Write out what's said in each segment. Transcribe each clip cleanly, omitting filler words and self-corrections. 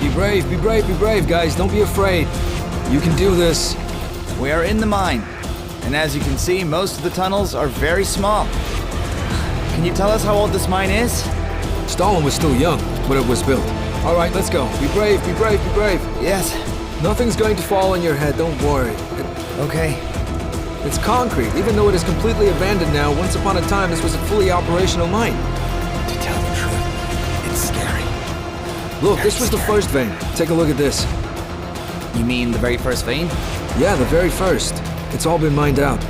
Be brave, be brave, be brave, guys. Don't be afraid. You can do this. We are in the mine, and as you can see, most of the tunnels are very small. Can you tell us how old this mine is? Stalin was still young when it was built. All right, let's go. Be brave, be brave, be brave. Yes. Nothing's going to fall on your head, don't worry. Okay. It's concrete, even though it is completely abandoned now. Once upon a time, this was a fully operational mine. To tell the truth, it's scary. Look, this was the first vein. Take a look at this. You mean the very first vein? Yeah, the very first. It's all been mined out.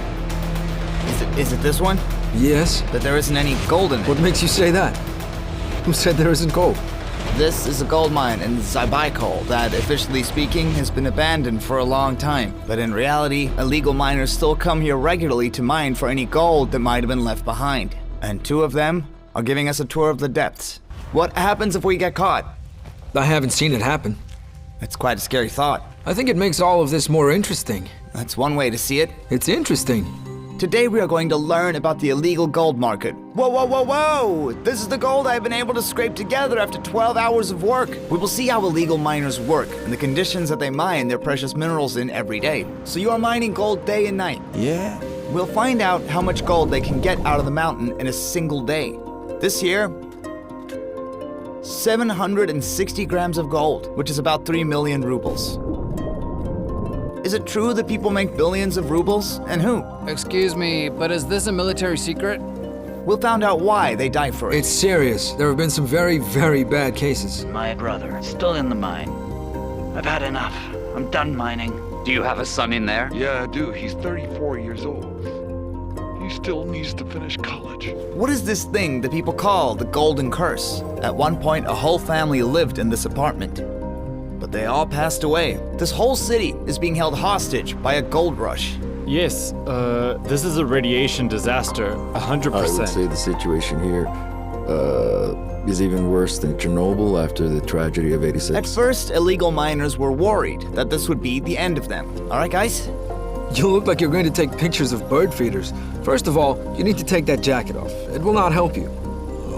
Is it this one? Yes. But there isn't any gold in it. What makes you say that? Who said there isn't gold? This is a gold mine in Zabaikal that, officially speaking, has been abandoned for a long time. But in reality, illegal miners still come here regularly to mine for any gold that might have been left behind. And two of them are giving us a tour of the depths. What happens if we get caught? I haven't seen it happen. It's quite a scary thought. I think it makes all of this more interesting. That's one way to see it. It's interesting. Today we are going to learn about the illegal gold market. Whoa, whoa, whoa, whoa! This is the gold I've been able to scrape together after 12 hours of work. We will see how illegal miners work and the conditions that they mine their precious minerals in every day. So you are mining gold day and night. Yeah. We'll find out how much gold they can get out of the mountain in a single day. This year, 760 grams of gold, which is about 3 million rubles. Is it true that people make billions of rubles? And who? Excuse me, but is this a military secret? We'll find out why they die for it. It's serious. There have been some very, very bad cases. My brother, still in the mine. I've had enough. I'm done mining. Do you have a son in there? Yeah, I do. He's 34 years old. He still needs to finish college. What is this thing that people call the Golden Curse? At one point, a whole family lived in this apartment. But they all passed away. This whole city is being held hostage by a gold rush. Yes, this is a radiation disaster, 100%. I would say the situation here is even worse than Chernobyl after the tragedy of '86. At first, illegal miners were worried that this would be the end of them. All right, guys? You look like you're going to take pictures of bird feeders. First of all, you need to take that jacket off. It will not help you.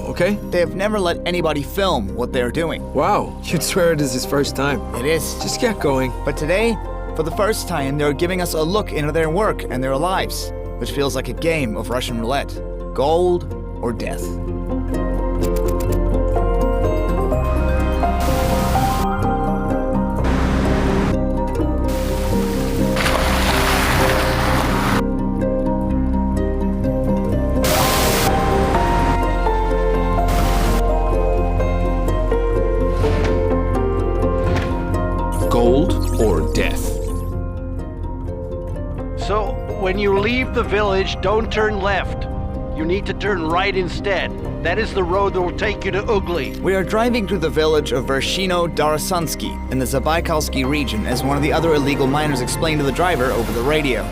Okay? They have never let anybody film what they're doing. Wow, you'd swear it is his first time. It is. Just get going. But today, for the first time, they're giving us a look into their work and their lives, which feels like a game of Russian roulette. Gold or death. Gold or death? So, when you leave the village, don't turn left. You need to turn right instead. That is the road that will take you to Ugly. We are driving through the village of Vershino Darasansky in the Zabaikalsky region, as one of the other illegal miners explained to the driver over the radio.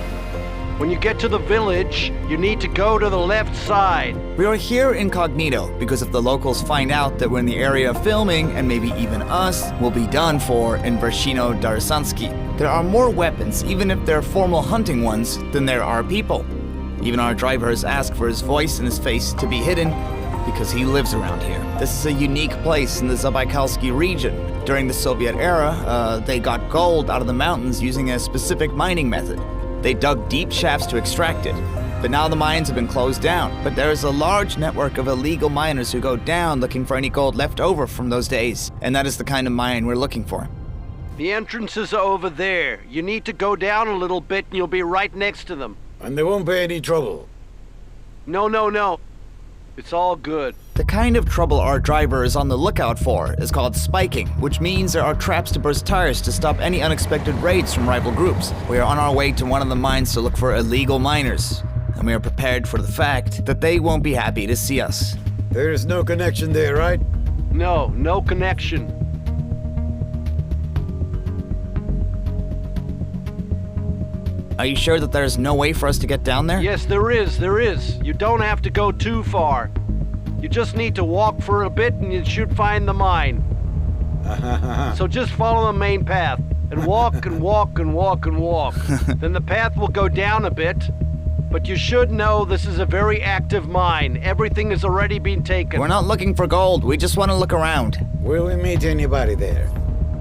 When you get to the village, you need to go to the left side. We are here incognito because if the locals find out that we're in the area of filming, and maybe even us, we'll be done for in Vershino Darasansky. There are more weapons, even if they're formal hunting ones, than there are people. Even our driver has asked for his voice and his face to be hidden because he lives around here. This is a unique place in the Zabaikalsky region. During the Soviet era, they got gold out of the mountains using a specific mining method. They dug deep shafts to extract it, but now the mines have been closed down. But there is a large network of illegal miners who go down looking for any gold left over from those days, and that is the kind of mine we're looking for. The entrances are over there. You need to go down a little bit and you'll be right next to them. And there won't be any trouble? No. It's all good. The kind of trouble our driver is on the lookout for is called spiking, which means there are traps to burst tires to stop any unexpected raids from rival groups. We are on our way to one of the mines to look for illegal miners, and we are prepared for the fact that they won't be happy to see us. There is no connection there, right? No connection. Are you sure that there's no way for us to get down there? Yes, there is. You don't have to go too far. You just need to walk for a bit and you should find the mine. So just follow the main path and walk and walk and walk and walk. Then the path will go down a bit, but you should know this is a very active mine. Everything has already been taken. We're not looking for gold, we just want to look around. Will we meet anybody there?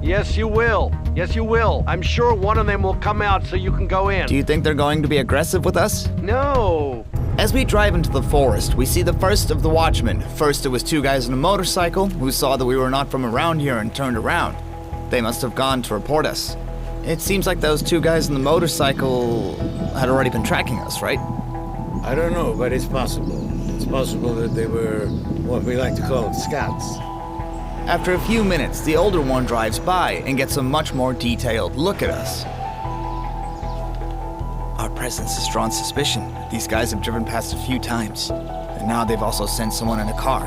Yes, you will. Yes, you will. I'm sure one of them will come out so you can go in. Do you think they're going to be aggressive with us? No. As we drive into the forest, we see the first of the watchmen. First, it was two guys on a motorcycle who saw that we were not from around here and turned around. They must have gone to report us. It seems like those two guys on the motorcycle had already been tracking us, right? I don't know, but it's possible. It's possible that they were what we like to call scouts. After a few minutes, the older one drives by and gets a much more detailed look at us. Our presence has drawn suspicion. These guys have driven past a few times, and now they've also sent someone in a car.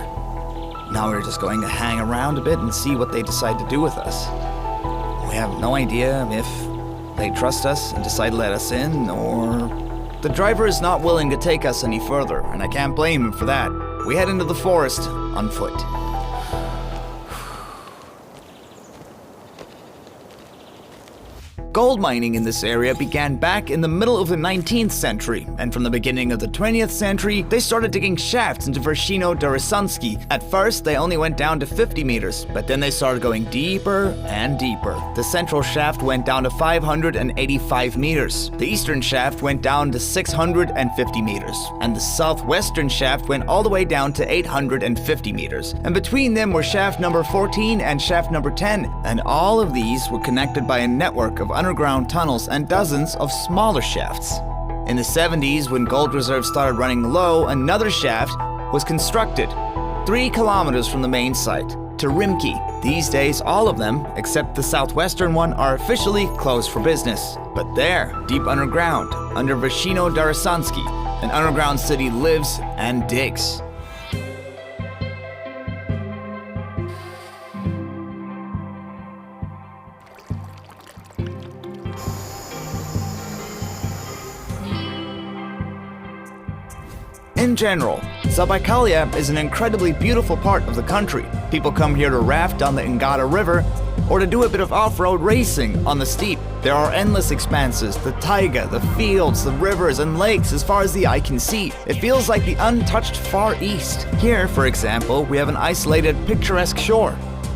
Now we're just going to hang around a bit and see what they decide to do with us. We have no idea if they trust us and decide to let us in, or... The driver is not willing to take us any further, and I can't blame him for that. We head into the forest on foot. Gold mining in this area began back in the middle of the 19th century, and from the beginning of the 20th century, they started digging shafts into Vershino Darasansky. At first, they only went down to 50 meters, but then they started going deeper and deeper. The central shaft went down to 585 meters, the eastern shaft went down to 650 meters, and the southwestern shaft went all the way down to 850 meters. And between them were shaft number 14 and shaft number 10, and all of these were connected by a network of underground tunnels and dozens of smaller shafts. In the 70s, when gold reserves started running low, another shaft was constructed 3 kilometers from the main site, to Rimki. These days, all of them, except the southwestern one, are officially closed for business. But there, deep underground, under Vershino Darasansky, an underground city lives and digs. In general, Zabaikalia is an incredibly beautiful part of the country. People come here to raft down the Ngada River or to do a bit of off-road racing on the steep. There are endless expanses, the taiga, the fields, the rivers and lakes as far as the eye can see. It feels like the untouched Far East. Here, for example, we have an isolated, picturesque shore.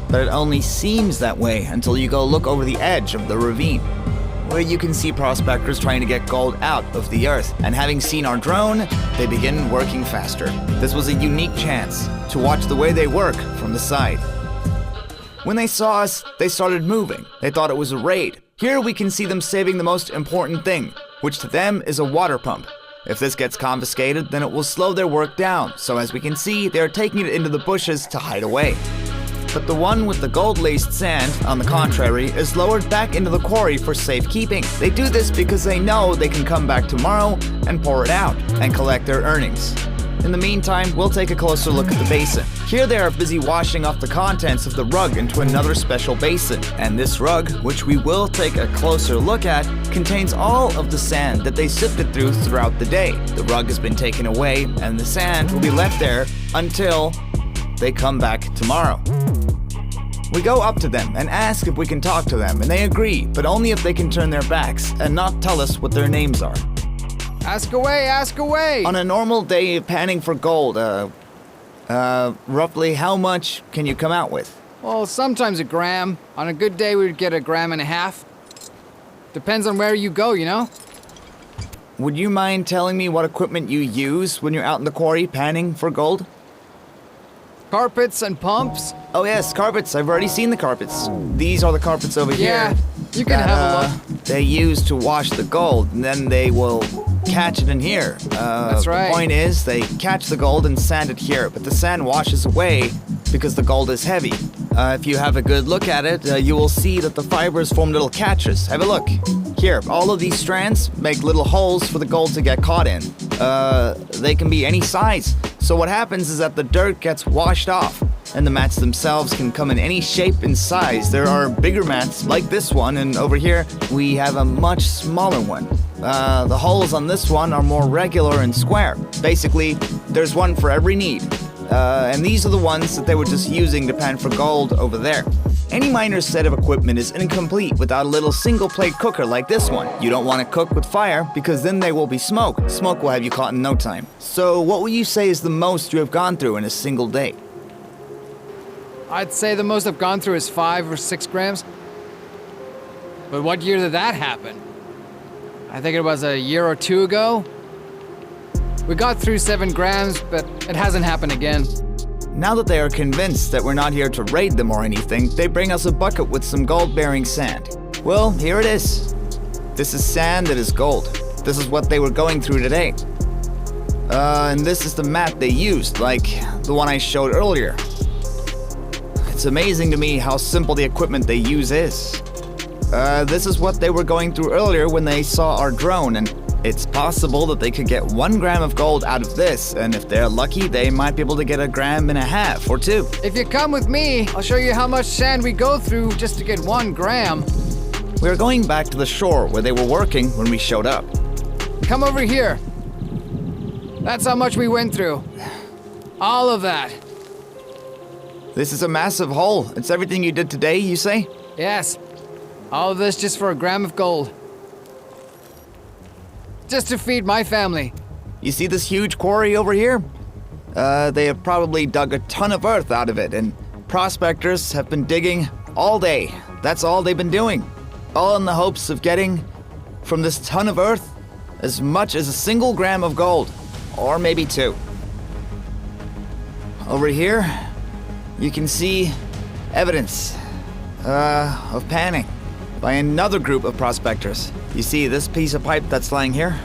But it only seems that way until you go look over the edge of the ravine, where you can see prospectors trying to get gold out of the earth. And having seen our drone, they begin working faster. This was a unique chance to watch the way they work from the side. When they saw us, they started moving. They thought it was a raid. Here we can see them saving the most important thing, which to them is a water pump. If this gets confiscated, then it will slow their work down. So as we can see, they are taking it into the bushes to hide away. But the one with the gold-laced sand, on the contrary, is lowered back into the quarry for safekeeping. They do this because they know they can come back tomorrow and pour it out and collect their earnings. In the meantime, we'll take a closer look at the basin. Here they are busy washing off the contents of the rug into another special basin. And this rug, which we will take a closer look at, contains all of the sand that they sifted through throughout the day. The rug has been taken away, and the sand will be left there until they come back tomorrow. We go up to them and ask if we can talk to them, and they agree, but only if they can turn their backs and not tell us what their names are. Ask away, ask away! On a normal day of panning for gold, roughly how much can you come out with? Well, sometimes a gram. On a good day, we'd get 1.5 grams. Depends on where you go, you know? Would you mind telling me what equipment you use when you're out in the quarry panning for gold? Carpets and pumps? Oh yes, carpets. I've already seen the carpets. These are the carpets over here. Yeah, you can have a look. They use to wash the gold, and then they will catch it in here. That's right. The point is, they catch the gold and sand it here, but the sand washes away because the gold is heavy. If you have a good look at it, you will see that the fibers form little catches. Have a look. Here, all of these strands make little holes for the gold to get caught in. They can be any size. So what happens is that the dirt gets washed off, and the mats themselves can come in any shape and size. There are bigger mats like this one, and over here we have a much smaller one. The holes on this one are more regular and square. Basically, there's one for every need. And these are the ones that they were just using to pan for gold over there. Any miner's set of equipment is incomplete without a little single-plate cooker like this one. You don't want to cook with fire because then there will be smoke. Smoke will have you caught in no time. So what would you say is the most you have gone through in a single day? I'd say the most I've gone through is 5 or 6 grams. But what year did that happen? I think it was a year or two ago. We got through 7 grams, but it hasn't happened again. Now that they are convinced that we're not here to raid them or anything, they bring us a bucket with some gold-bearing sand. Well, here it is. This is sand that is gold. This is what they were going through today. And this is the mat they used, like the one I showed earlier. It's amazing to me how simple the equipment they use is. This is what they were going through earlier when they saw our drone, and it's possible that they could get 1 gram of gold out of this, and if they're lucky, they might be able to get 1.5 grams or 2. If you come with me, I'll show you how much sand we go through just to get 1 gram. We are going back to the shore where they were working when we showed up. Come over here. That's how much we went through. All of that. This is a massive hole. It's everything you did today, you say? Yes. All of this just for 1 gram of gold. Just to feed my family. You see this huge quarry over here? They have probably dug a ton of earth out of it, and prospectors have been digging all day. That's all they've been doing. All in the hopes of getting, from this ton of earth, as much as a 1 gram of gold. Or maybe 2. Over here, you can see evidence of panning by another group of prospectors. You see this piece of pipe that's lying here?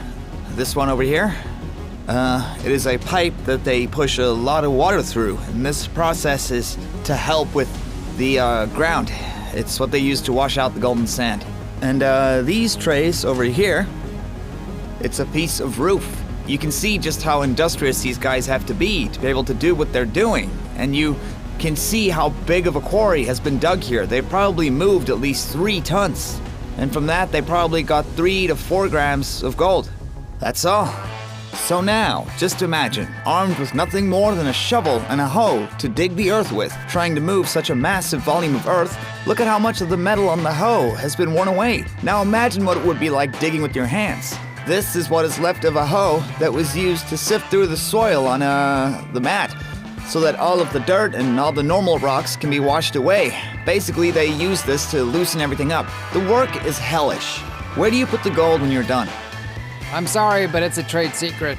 This one over here? It is a pipe that they push a lot of water through, and this process is to help with the ground. It's what they use to wash out the golden sand. And these trays over here, it's a piece of roof. You can see just how industrious these guys have to be able to do what they're doing. And you can see how big of a quarry has been dug here. They've probably moved at least 3 tons. And from that, they probably got 3 to 4 grams of gold. That's all. So now, just imagine, armed with nothing more than a shovel and a hoe to dig the earth with, trying to move such a massive volume of earth. Look at how much of the metal on the hoe has been worn away. Now imagine what it would be like digging with your hands. This is what is left of a hoe that was used to sift through the soil on the mat, so that all of the dirt and all the normal rocks can be washed away. Basically, they use this to loosen everything up. The work is hellish. Where do you put the gold when you're done? I'm sorry, but it's a trade secret.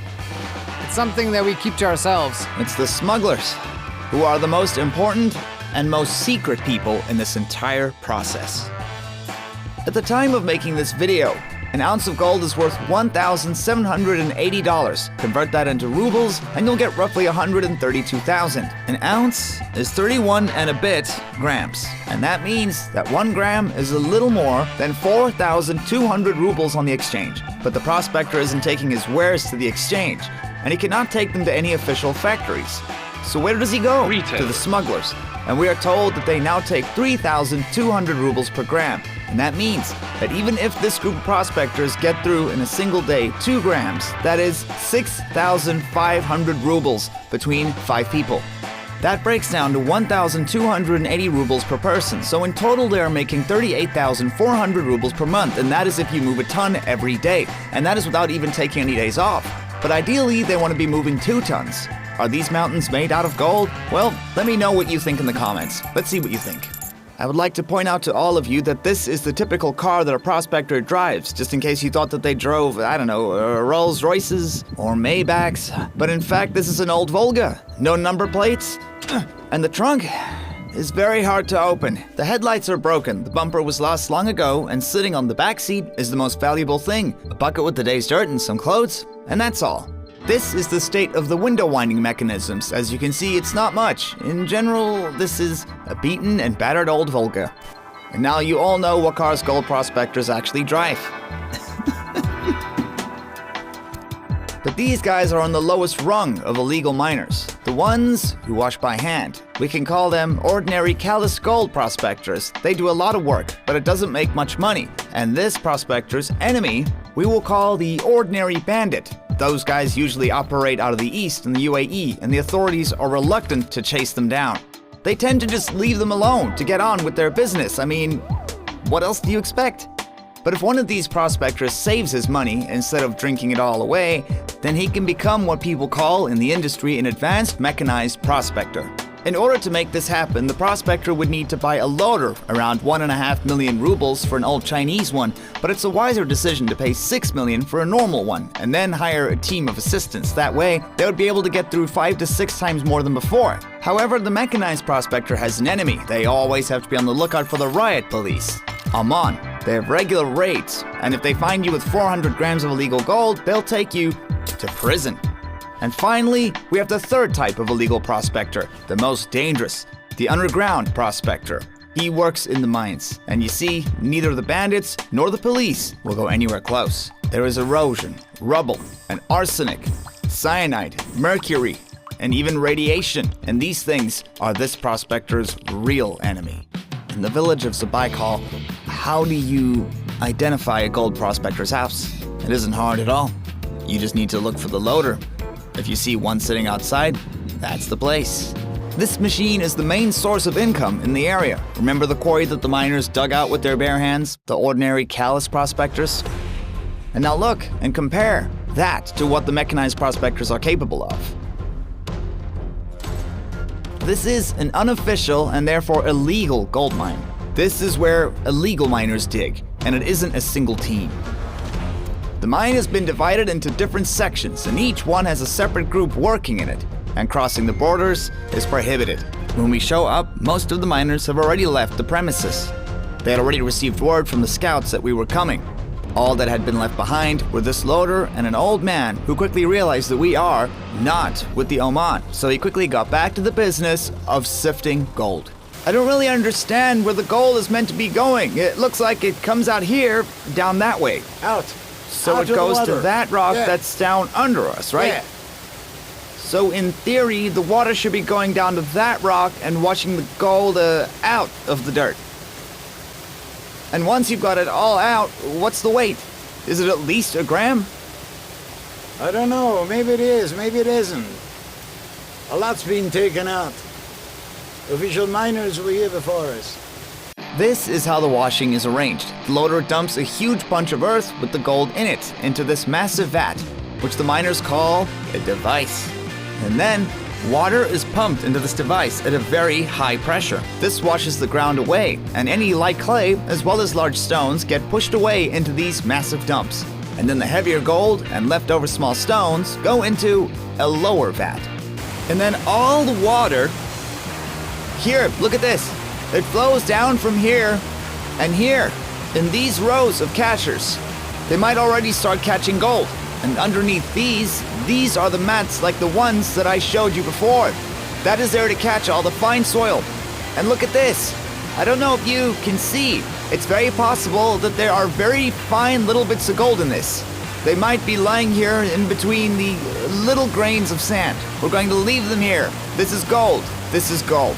It's something that we keep to ourselves. It's the smugglers, who are the most important and most secret people in this entire process. At the time of making this video, an ounce of gold is worth $1,780. Convert that into rubles, and you'll get roughly 132,000. An ounce is 31 and a bit grams. And that means that 1 gram is a little more than 4,200 rubles on the exchange. But the prospector isn't taking his wares to the exchange, and he cannot take them to any official factories. So where does he go? Retail. To the smugglers. And we are told that they now take 3,200 rubles per gram. And that means that even if this group of prospectors get through in a single day 2 grams, that is 6,500 rubles between 5 people. That breaks down to 1,280 rubles per person. So in total, they are making 38,400 rubles per month. And that is if you move a ton every day. And that is without even taking any days off. But ideally, they want to be moving 2 tons. Are these mountains made out of gold? Well, let me know what you think in the comments. Let's see what you think. I would like to point out to all of you that this is the typical car that a prospector drives, just in case you thought that they drove, I don't know, Rolls Royces or Maybachs. But in fact, this is an old Volga. No number plates. And the trunk is very hard to open. The headlights are broken, the bumper was lost long ago, and sitting on the back seat is the most valuable thing. A bucket with the day's dirt and some clothes, and that's all. This is the state of the window winding mechanisms. As you can see, it's not much. In general, this is a beaten and battered old Volga. And now you all know what cars gold prospectors actually drive. But these guys are on the lowest rung of illegal miners. The ones who wash by hand. We can call them ordinary callous gold prospectors. They do a lot of work, but it doesn't make much money. And this prospector's enemy, we will call the ordinary bandit. Those guys usually operate out of the East in the UAE, and the authorities are reluctant to chase them down. They tend to just leave them alone to get on with their business. I mean, what else do you expect? But if one of these prospectors saves his money instead of drinking it all away, then he can become what people call in the industry an advanced mechanized prospector. In order to make this happen, the prospector would need to buy a loader, around 1.5 million rubles for an old Chinese one, but it's a wiser decision to pay 6 million for a normal one, and then hire a team of assistants. That way, they would be able to get through 5 to 6 times more than before. However, the mechanized prospector has an enemy. They always have to be on the lookout for the riot police. Amman. They have regular raids, and if they find you with 400 grams of illegal gold, they'll take you to prison. And finally, we have the third type of illegal prospector, the most dangerous, the underground prospector. He works in the mines, and you see, neither the bandits nor the police will go anywhere close. There is erosion, rubble, and arsenic, cyanide, mercury, and even radiation, and these things are this prospector's real enemy. In the village of Zabaikal, how do you identify a gold prospector's house? It isn't hard at all. You just need to look for the loader. If you see one sitting outside, that's the place. This machine is the main source of income in the area. Remember the quarry that the miners dug out with their bare hands? The ordinary callous prospectors? And now look and compare that to what the mechanized prospectors are capable of. This is an unofficial and therefore illegal gold mine. This is where illegal miners dig, and it isn't a single team. The mine has been divided into different sections, and each one has a separate group working in it, and crossing the borders is prohibited. When we show up, most of the miners have already left the premises. They had already received word from the scouts that we were coming. All that had been left behind were this loader and an old man who quickly realized that we are not with the Oman, so he quickly got back to the business of sifting gold. I don't really understand where the gold is meant to be going. It looks like it comes out here, down that way. Out. So Out it of the goes to water. that rock Yeah. that's down under us, right? Yeah. So in theory, the water should be going down to that rock and washing the gold out of the dirt. And once you've got it all out, what's the weight? Is it at least a gram? I don't know. Maybe it is. Maybe it isn't. A lot's been taken out. Official miners were here before us. This is how the washing is arranged. The loader dumps a huge bunch of earth with the gold in it into this massive vat, which the miners call a device. And then, water is pumped into this device at a very high pressure. This washes the ground away, and any light clay, as well as large stones, get pushed away into these massive dumps. And then the heavier gold and leftover small stones go into a lower vat. And then all the water... Here, look at this. It flows down from here and here, in these rows of catchers. They might already start catching gold. And underneath these are the mats like the ones that I showed you before. That is there to catch all the fine soil. And look at this. I don't know if you can see. It's very possible that there are very fine little bits of gold in this. They might be lying here in between the little grains of sand. We're going to leave them here. This is gold. This is gold.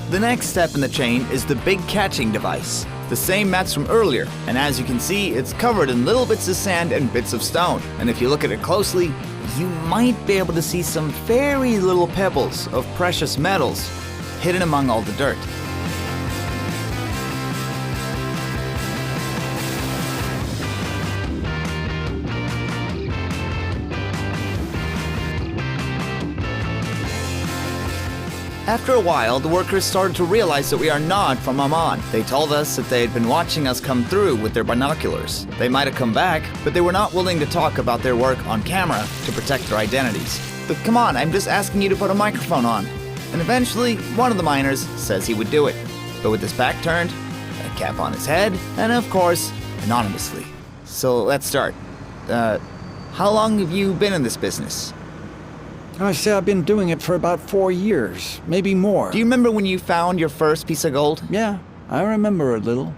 The next step in the chain is the big catching device. The same mats from earlier, and as you can see, it's covered in little bits of sand and bits of stone. And if you look at it closely, you might be able to see some very little pebbles of precious metals hidden among all the dirt. After a while, the workers started to realize that we are not from Amman. They told us that they had been watching us come through with their binoculars. They might have come back, but they were not willing to talk about their work on camera to protect their identities. But come on, I'm just asking you to put a microphone on. And eventually, one of the miners says he would do it. But with his back turned, a cap on his head, and of course, anonymously. So let's start. How long have you been in this business? I say I've been doing it for about 4 years, maybe more. Do you remember when you found your first piece of gold? Yeah, I remember a little.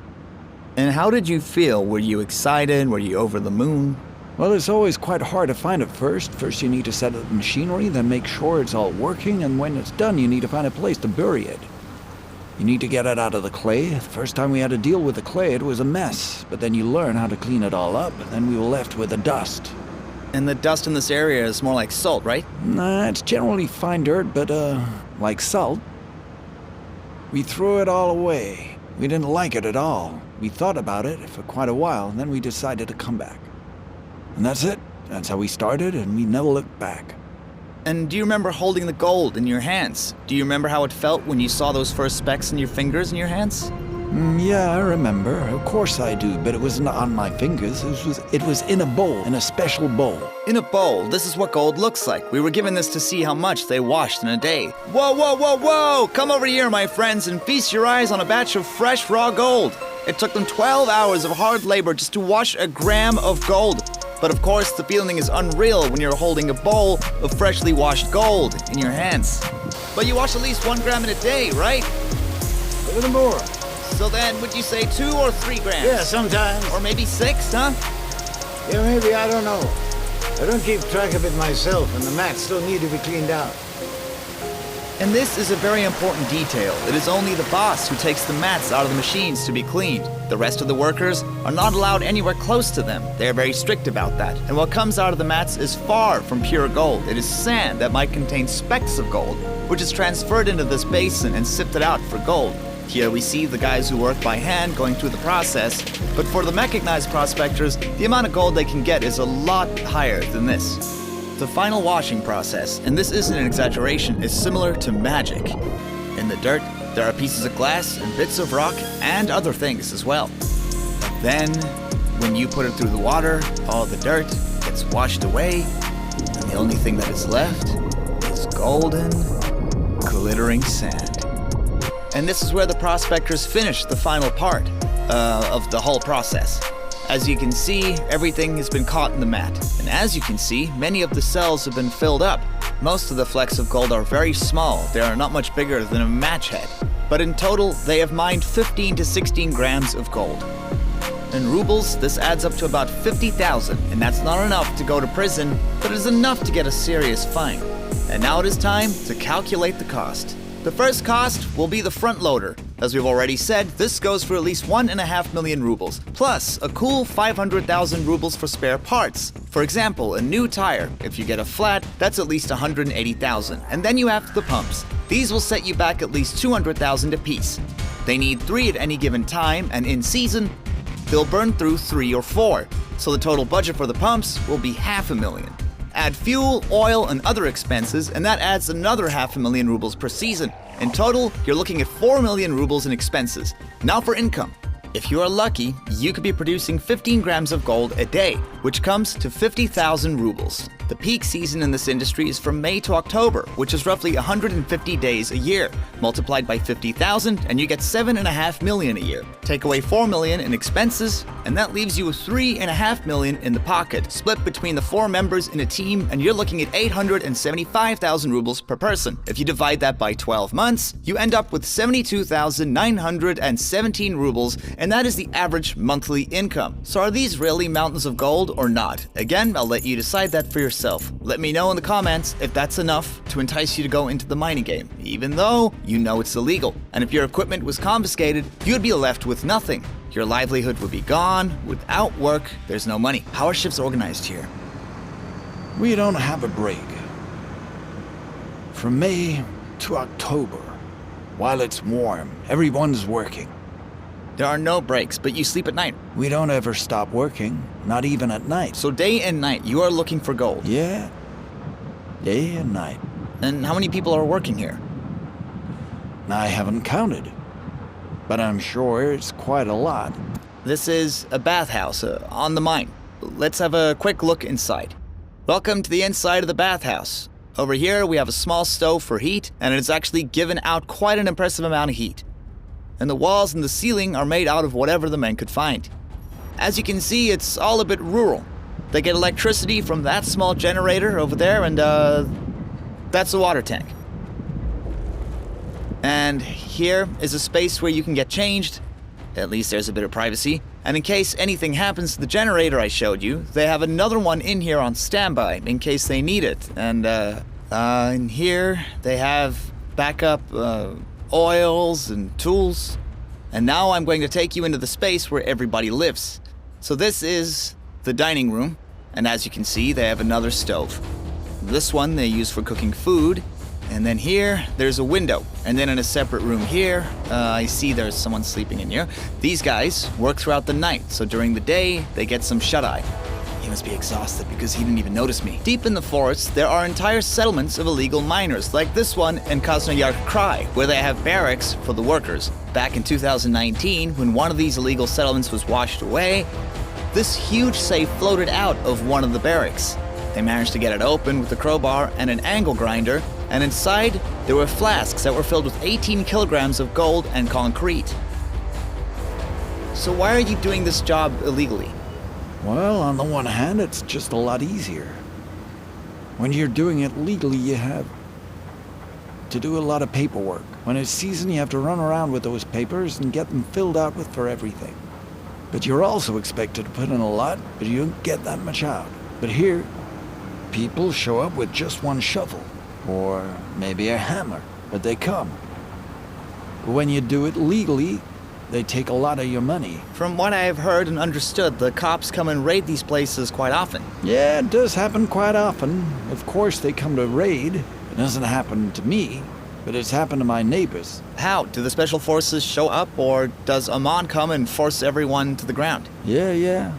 And how did you feel? Were you excited? Were you over the moon? Well, it's always quite hard to find it first. First you need to set up the machinery, then make sure it's all working, and when it's done you need to find a place to bury it. You need to get it out of the clay. The first time we had to deal with the clay, it was a mess. But then you learn how to clean it all up, and then we were left with the dust. And the dust in this area is more like salt, right? Nah, it's generally fine dirt, but, like salt. We threw it all away. We didn't like it at all. We thought about it for quite a while, and then we decided to come back. And that's it. That's how we started, and we never looked back. And do you remember holding the gold in your hands? Do you remember how it felt when you saw those first specks in your fingers in your hands? Yeah, I remember. Of course I do, but it wasn't on my fingers. It was in a bowl, in a special bowl. In a bowl, this is what gold looks like. We were given this to see how much they washed in a day. Whoa, whoa, whoa, whoa! Come over here, my friends, and feast your eyes on a batch of fresh, raw gold. It took them 12 hours of hard labor just to wash a gram of gold. But of course, the feeling is unreal when you're holding a bowl of freshly washed gold in your hands. But you wash at least 1 gram in a day, right? A little more. So then, would you say 2 or 3 grams? Yeah, sometimes. Or maybe 6, huh? Yeah, maybe, I don't know. I don't keep track of it myself, and the mats still need to be cleaned out. And this is a very important detail. It is only the boss who takes the mats out of the machines to be cleaned. The rest of the workers are not allowed anywhere close to them. They are very strict about that. And what comes out of the mats is far from pure gold. It is sand that might contain specks of gold, which is transferred into this basin and sifted out for gold. Here we see the guys who work by hand going through the process, but for the mechanized prospectors, the amount of gold they can get is a lot higher than this. The final washing process, and this isn't an exaggeration, is similar to magic. In the dirt, there are pieces of glass and bits of rock and other things as well. But then, when you put it through the water, all the dirt gets washed away, and the only thing that is left is golden, glittering sand. And this is where the prospectors finish the final part of the whole process. As you can see, everything has been caught in the mat. And as you can see, many of the cells have been filled up. Most of the flecks of gold are very small. They are not much bigger than a match head. But in total, they have mined 15 to 16 grams of gold. In rubles, this adds up to about 50,000, and that's not enough to go to prison, but it is enough to get a serious fine. And now it is time to calculate the cost. The first cost will be the front loader. As we've already said, this goes for at least 1.5 million rubles, plus a cool 500,000 rubles for spare parts. For example, a new tire. If you get a flat, that's at least 180,000. And then you have the pumps. These will set you back at least 200,000 apiece. They need 3 at any given time, and in season, they'll burn through 3 or 4. So the total budget for the pumps will be 500,000. Add fuel, oil, and other expenses, and that adds another 500,000 rubles per season. In total, you're looking at 4 million rubles in expenses. Now for income. If you are lucky, you could be producing 15 grams of gold a day, which comes to 50,000 rubles. The peak season in this industry is from May to October, which is roughly 150 days a year. Multiplied by 50,000 and you get 7.5 million a year. Take away 4 million in expenses, and that leaves you with 3.5 million in the pocket, split between the 4 members in a team, and you're looking at 875,000 rubles per person. If you divide that by 12 months, you end up with 72,917 rubles, and that is the average monthly income. So are these really mountains of gold or not? Again, I'll let you decide that for yourself. Let me know in the comments if that's enough to entice you to go into the mining game, even though you know it's illegal. And if your equipment was confiscated, you'd be left with nothing. Your livelihood would be gone. Without work, there's no money. How are shifts organized here? We don't have a break. From May to October, while it's warm, everyone's working. There are no breaks, but you sleep at night. We don't ever stop working, not even at night. So day and night, you are looking for gold. Yeah, day and night. And how many people are working here? I haven't counted, but I'm sure it's quite a lot. This is a bathhouse on the mine. Let's have a quick look inside. Welcome to the inside of the bathhouse. Over here, we have a small stove for heat, and it's actually given out quite an impressive amount of heat. And the walls and the ceiling are made out of whatever the men could find. As you can see, it's all a bit rural. They get electricity from that small generator over there, and that's a water tank. And here is a space where you can get changed. At least there's a bit of privacy. And in case anything happens to the generator I showed you, they have another one in here on standby in case they need it. And in here they have backup oils and tools. And now I'm going to take you into the space where everybody lives. So this is the dining room, and as you can see, they have another stove. This one they use for cooking food, and then here, there's a window. And then in a separate room here, I see there's someone sleeping in here. These guys work throughout the night, so during the day, they get some shut-eye. He must be exhausted because he didn't even notice me. Deep in the forest, there are entire settlements of illegal miners, like this one in Krasnoyarsk Krai, where they have barracks for the workers. Back in 2019, when one of these illegal settlements was washed away, this huge safe floated out of one of the barracks. They managed to get it open with a crowbar and an angle grinder, and inside there were flasks that were filled with 18 kilograms of gold and concrete. So why are you doing this job illegally? Well, on the one hand, it's just a lot easier. When you're doing it legally, you have to do a lot of paperwork. When it's season, you have to run around with those papers and get them filled out with for everything. But you're also expected to put in a lot, but you don't get that much out. But here, people show up with just one shovel, or maybe a hammer, but they come. But when you do it legally, they take a lot of your money. From what I have heard and understood, the cops come and raid these places quite often. Yeah, it does happen quite often. Of course, they come to raid. It doesn't happen to me, but it's happened to my neighbors. How? Do the special forces show up, or does Amon come and force everyone to the ground? Yeah.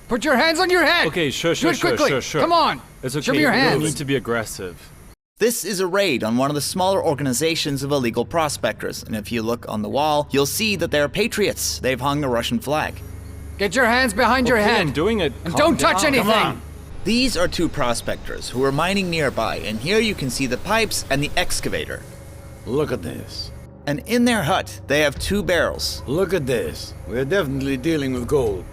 Put your hands on your head! Okay, sure. Come on! It's okay. Show me your You hands! don't need to be aggressive. This is a raid on one of the smaller organizations of illegal prospectors, and if you look on the wall, you'll see that they're patriots. They've hung a Russian flag. Get your hands behind your head! I'm doing it. And Calm don't touch down. anything! Come on. These are two prospectors who are mining nearby, and here you can see the pipes and the excavator. Look at this. And in their hut, they have 2 barrels. Look at this. We're definitely dealing with gold.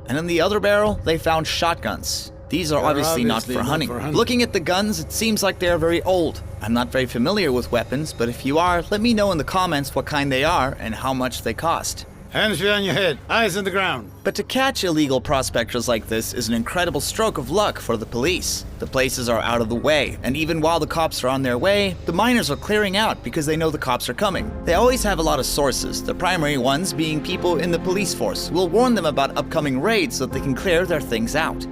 And in the other barrel, they found shotguns. These are They're obviously not for hunting. Looking at the guns, it seems like they are very old. I'm not very familiar with weapons, but if you are, let me know in the comments what kind they are and how much they cost. Hands behind your head, eyes on the ground. But to catch illegal prospectors like this is an incredible stroke of luck for the police. The places are out of the way, and even while the cops are on their way, the miners are clearing out because they know the cops are coming. They always have a lot of sources, the primary ones being people in the police force who will warn them about upcoming raids so that they can clear their things out.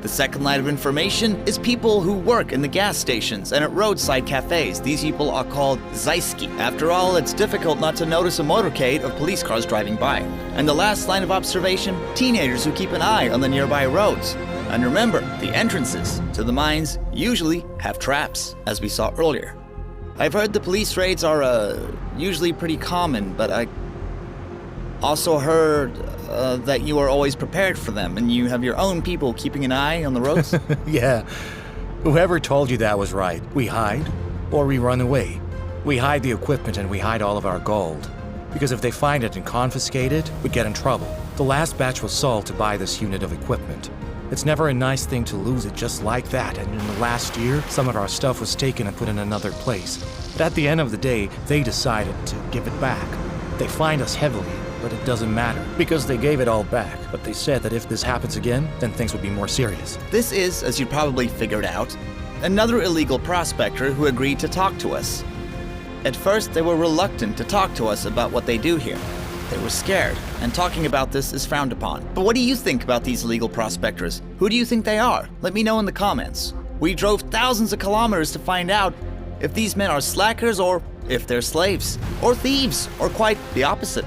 The second line of information is people who work in the gas stations and at roadside cafes. These people are called zaiski. After all, it's difficult not to notice a motorcade of police cars driving by. And the last line of observation, teenagers who keep an eye on the nearby roads. And remember, the entrances to the mines usually have traps, as we saw earlier. I've heard the police raids are usually pretty common, but I also heard that you are always prepared for them, and you have your own people keeping an eye on the roads? Yeah. Whoever told you that was right. We hide, or we run away. We hide the equipment and we hide all of our gold. Because if they find it and confiscate it, we'd get in trouble. The last batch was sold to buy this unit of equipment. It's never a nice thing to lose it just like that, and in the last year, some of our stuff was taken and put in another place. But at the end of the day, they decided to give it back. They fined us heavily, but it doesn't matter, because they gave it all back. But they said that if this happens again, then things would be more serious. This is, as you probably figured out, another illegal prospector who agreed to talk to us. At first, they were reluctant to talk to us about what they do here. They were scared, and talking about this is frowned upon. But what do you think about these illegal prospectors? Who do you think they are? Let me know in the comments. We drove thousands of kilometers to find out if these men are slackers or if they're slaves, or thieves, or quite the opposite.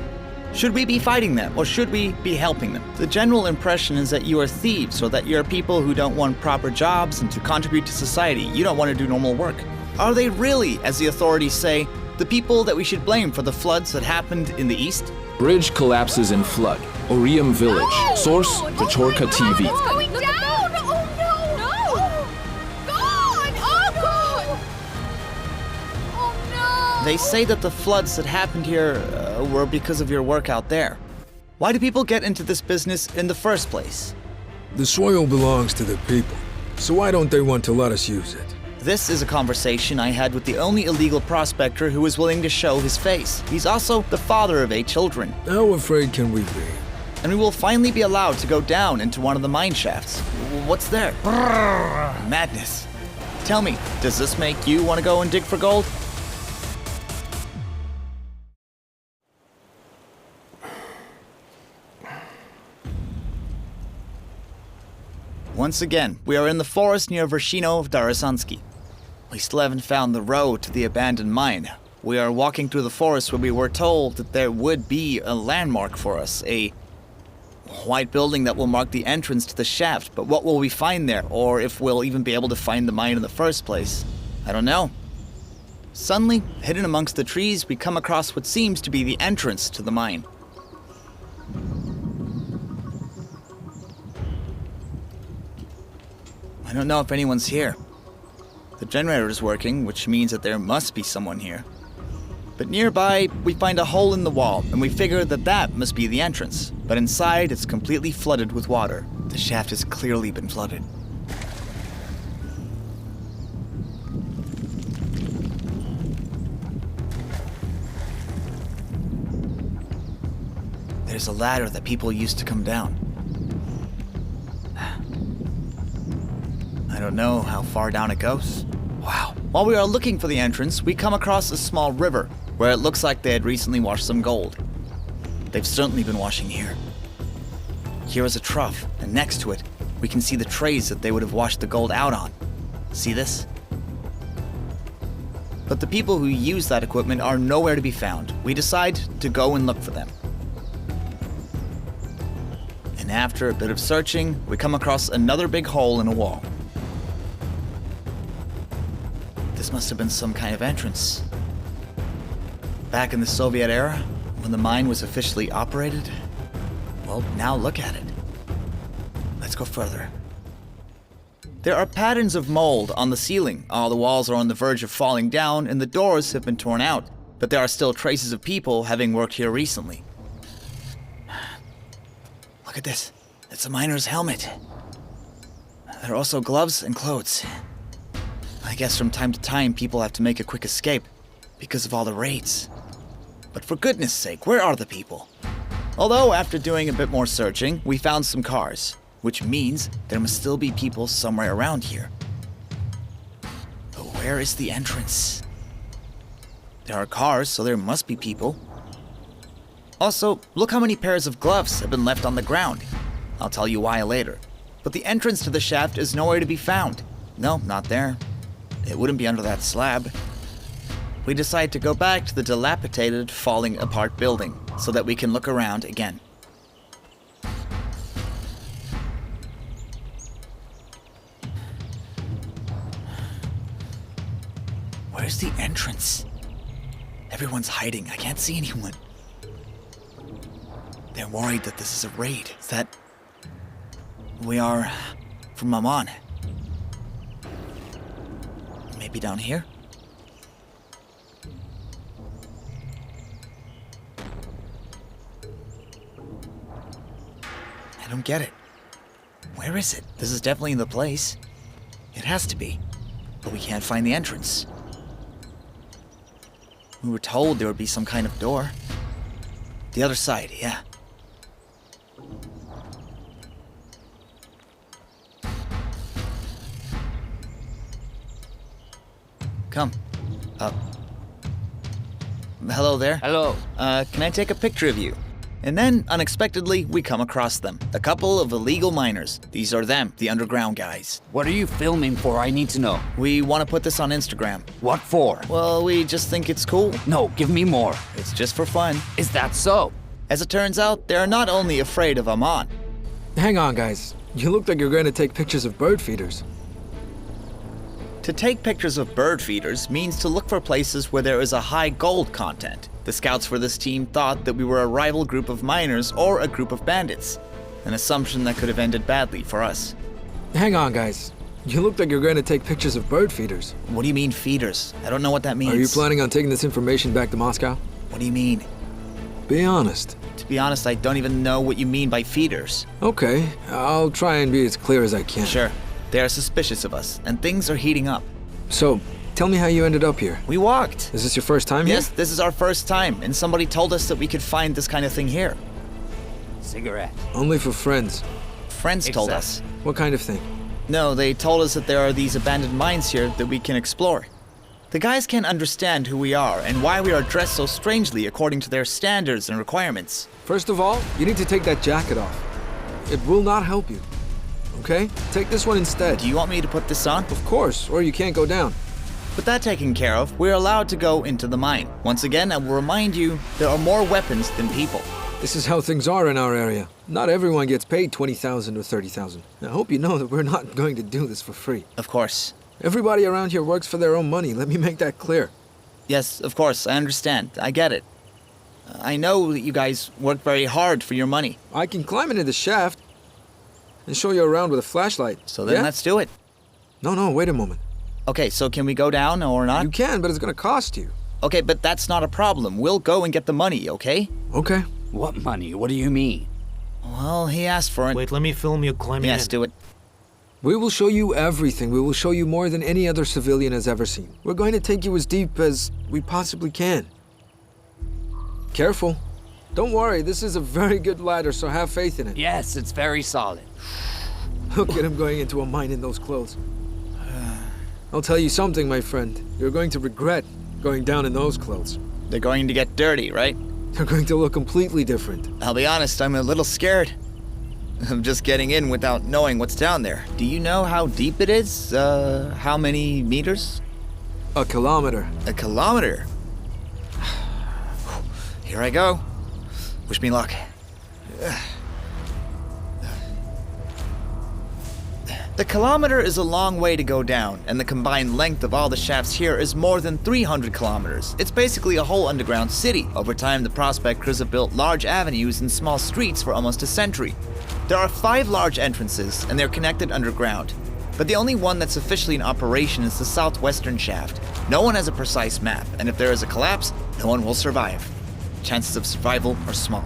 Should we be fighting them, or should we be helping them? The general impression is that you are thieves, or that you're people who don't want proper jobs and to contribute to society. You don't want to do normal work. Are they really, as the authorities say, the people that we should blame for the floods that happened in the east? Bridge collapses in flood. Orium Village. Source, Petorka TV. It's going down! Oh no! No! God! Oh God! Oh no! They say that the floods that happened here were because of your work out there. Why do people get into this business in the first place? The soil belongs to the people, so why don't they want to let us use it? This is a conversation I had with the only illegal prospector who was willing to show his face. He's also the father of 8 children. How afraid can we be? And we will finally be allowed to go down into one of the mine shafts. What's there? Madness. Tell me, does this make you want to go and dig for gold? Once again, we are in the forest near Vershino of Darasansky. We still haven't found the road to the abandoned mine. We are walking through the forest where we were told that there would be a landmark for us, white building that will mark the entrance to the shaft, but what will we find there? Or if we'll even be able to find the mine in the first place? I don't know. Suddenly, hidden amongst the trees, we come across what seems to be the entrance to the mine. I don't know if anyone's here. The generator is working, which means that there must be someone here. But nearby, we find a hole in the wall, and we figure that that must be the entrance. But inside, it's completely flooded with water. The shaft has clearly been flooded. There's a ladder that people used to come down. I don't know how far down it goes. Wow. While we are looking for the entrance, we come across a small river where it looks like they had recently washed some gold. They've certainly been washing here. Here is a trough, and next to it, we can see the trays that they would have washed the gold out on. See this? But the people who use that equipment are nowhere to be found. We decide to go and look for them. And after a bit of searching, we come across another big hole in a wall. This must have been some kind of entrance. Back in the Soviet era, when the mine was officially operated, well, now look at it. Let's go further. There are patterns of mold on the ceiling. All the walls are on the verge of falling down and the doors have been torn out, but there are still traces of people having worked here recently. Look at this. It's a miner's helmet. There are also gloves and clothes. I guess from time to time people have to make a quick escape because of all the raids. But for goodness sake, where are the people? Although after doing a bit more searching, we found some cars, which means there must still be people somewhere around here. But where is the entrance? There are cars, so there must be people. Also, look how many pairs of gloves have been left on the ground. I'll tell you why later. But the entrance to the shaft is nowhere to be found. No, not there. It wouldn't be under that slab. We decide to go back to the dilapidated, falling apart building so that we can look around again. Where's the entrance? Everyone's hiding. I can't see anyone. They're worried that this is a raid. Is that... We are from Maman. Maybe down here? I don't get it. Where is it? This is definitely the place. It has to be. But we can't find the entrance. We were told there would be some kind of door. The other side, yeah. Come. Up. Hello there. Hello. Can I take a picture of you? And then, unexpectedly, we come across them. A couple of illegal miners. These are them, the underground guys. What are you filming for? I need to know. We want to put this on Instagram. What for? Well, we just think it's cool. No, give me more. It's just for fun. Is that so? As it turns out, they're not only afraid of Amman. Hang on, guys. You look like you're going to take pictures of bird feeders. To take pictures of bird feeders means to look for places where there is a high gold content. The scouts for this team thought that we were a rival group of miners or a group of bandits, an assumption that could have ended badly for us. Hang on, guys. You look like you're going to take pictures of bird feeders. What do you mean, feeders? I don't know what that means. Are you planning on taking this information back to Moscow? What do you mean? Be honest. To be honest, I don't even know what you mean by feeders. Okay, I'll try and be as clear as I can. Sure. They are suspicious of us, and things are heating up. So, tell me how you ended up here. We walked. Is this your first time here? Yes, this is our first time, and somebody told us that we could find this kind of thing here. Cigarette. Only for friends. Friends told us. What kind of thing? No, they told us that there are these abandoned mines here that we can explore. The guys can't understand who we are and why we are dressed so strangely according to their standards and requirements. First of all, you need to take that jacket off. It will not help you. Okay? Take this one instead. Do you want me to put this on? Of course, or you can't go down. With that taken care of, we're allowed to go into the mine. Once again, I will remind you, there are more weapons than people. This is how things are in our area. Not everyone gets paid 20,000 or 30,000. I hope you know that we're not going to do this for free. Of course. Everybody around here works for their own money. Let me make that clear. Yes, of course, I understand. I get it. I know that you guys work very hard for your money. I can climb into the shaft and show you around with a flashlight. So then let's do it. No, wait a moment. Okay, so can we go down or not? You can, but it's gonna cost you. Okay, but that's not a problem. We'll go and get the money, okay? Okay. What money? What do you mean? Well, he asked for it. Wait, let me film you climbing Yes, do it. We will show you everything. We will show you more than any other civilian has ever seen. We're going to take you as deep as we possibly can. Careful. Don't worry, this is a very good ladder, so have faith in it. Yes, it's very solid. Look at him going into a mine in those clothes. I'll tell you something, my friend. You're going to regret going down in those clothes. They're going to get dirty, right? They're going to look completely different. I'll be honest, I'm a little scared. I'm just getting in without knowing what's down there. Do you know how deep it is? How many meters? A kilometer. A kilometer? Here I go. Wish me luck. The kilometer is a long way to go down, and the combined length of all the shafts here is more than 300 kilometers. It's basically a whole underground city. Over time, the prospectors have built large avenues and small streets for almost a century. There are 5 large entrances, and they're connected underground. But the only one that's officially in operation is the southwestern shaft. No one has a precise map, and if there is a collapse, no one will survive. Chances of survival are small.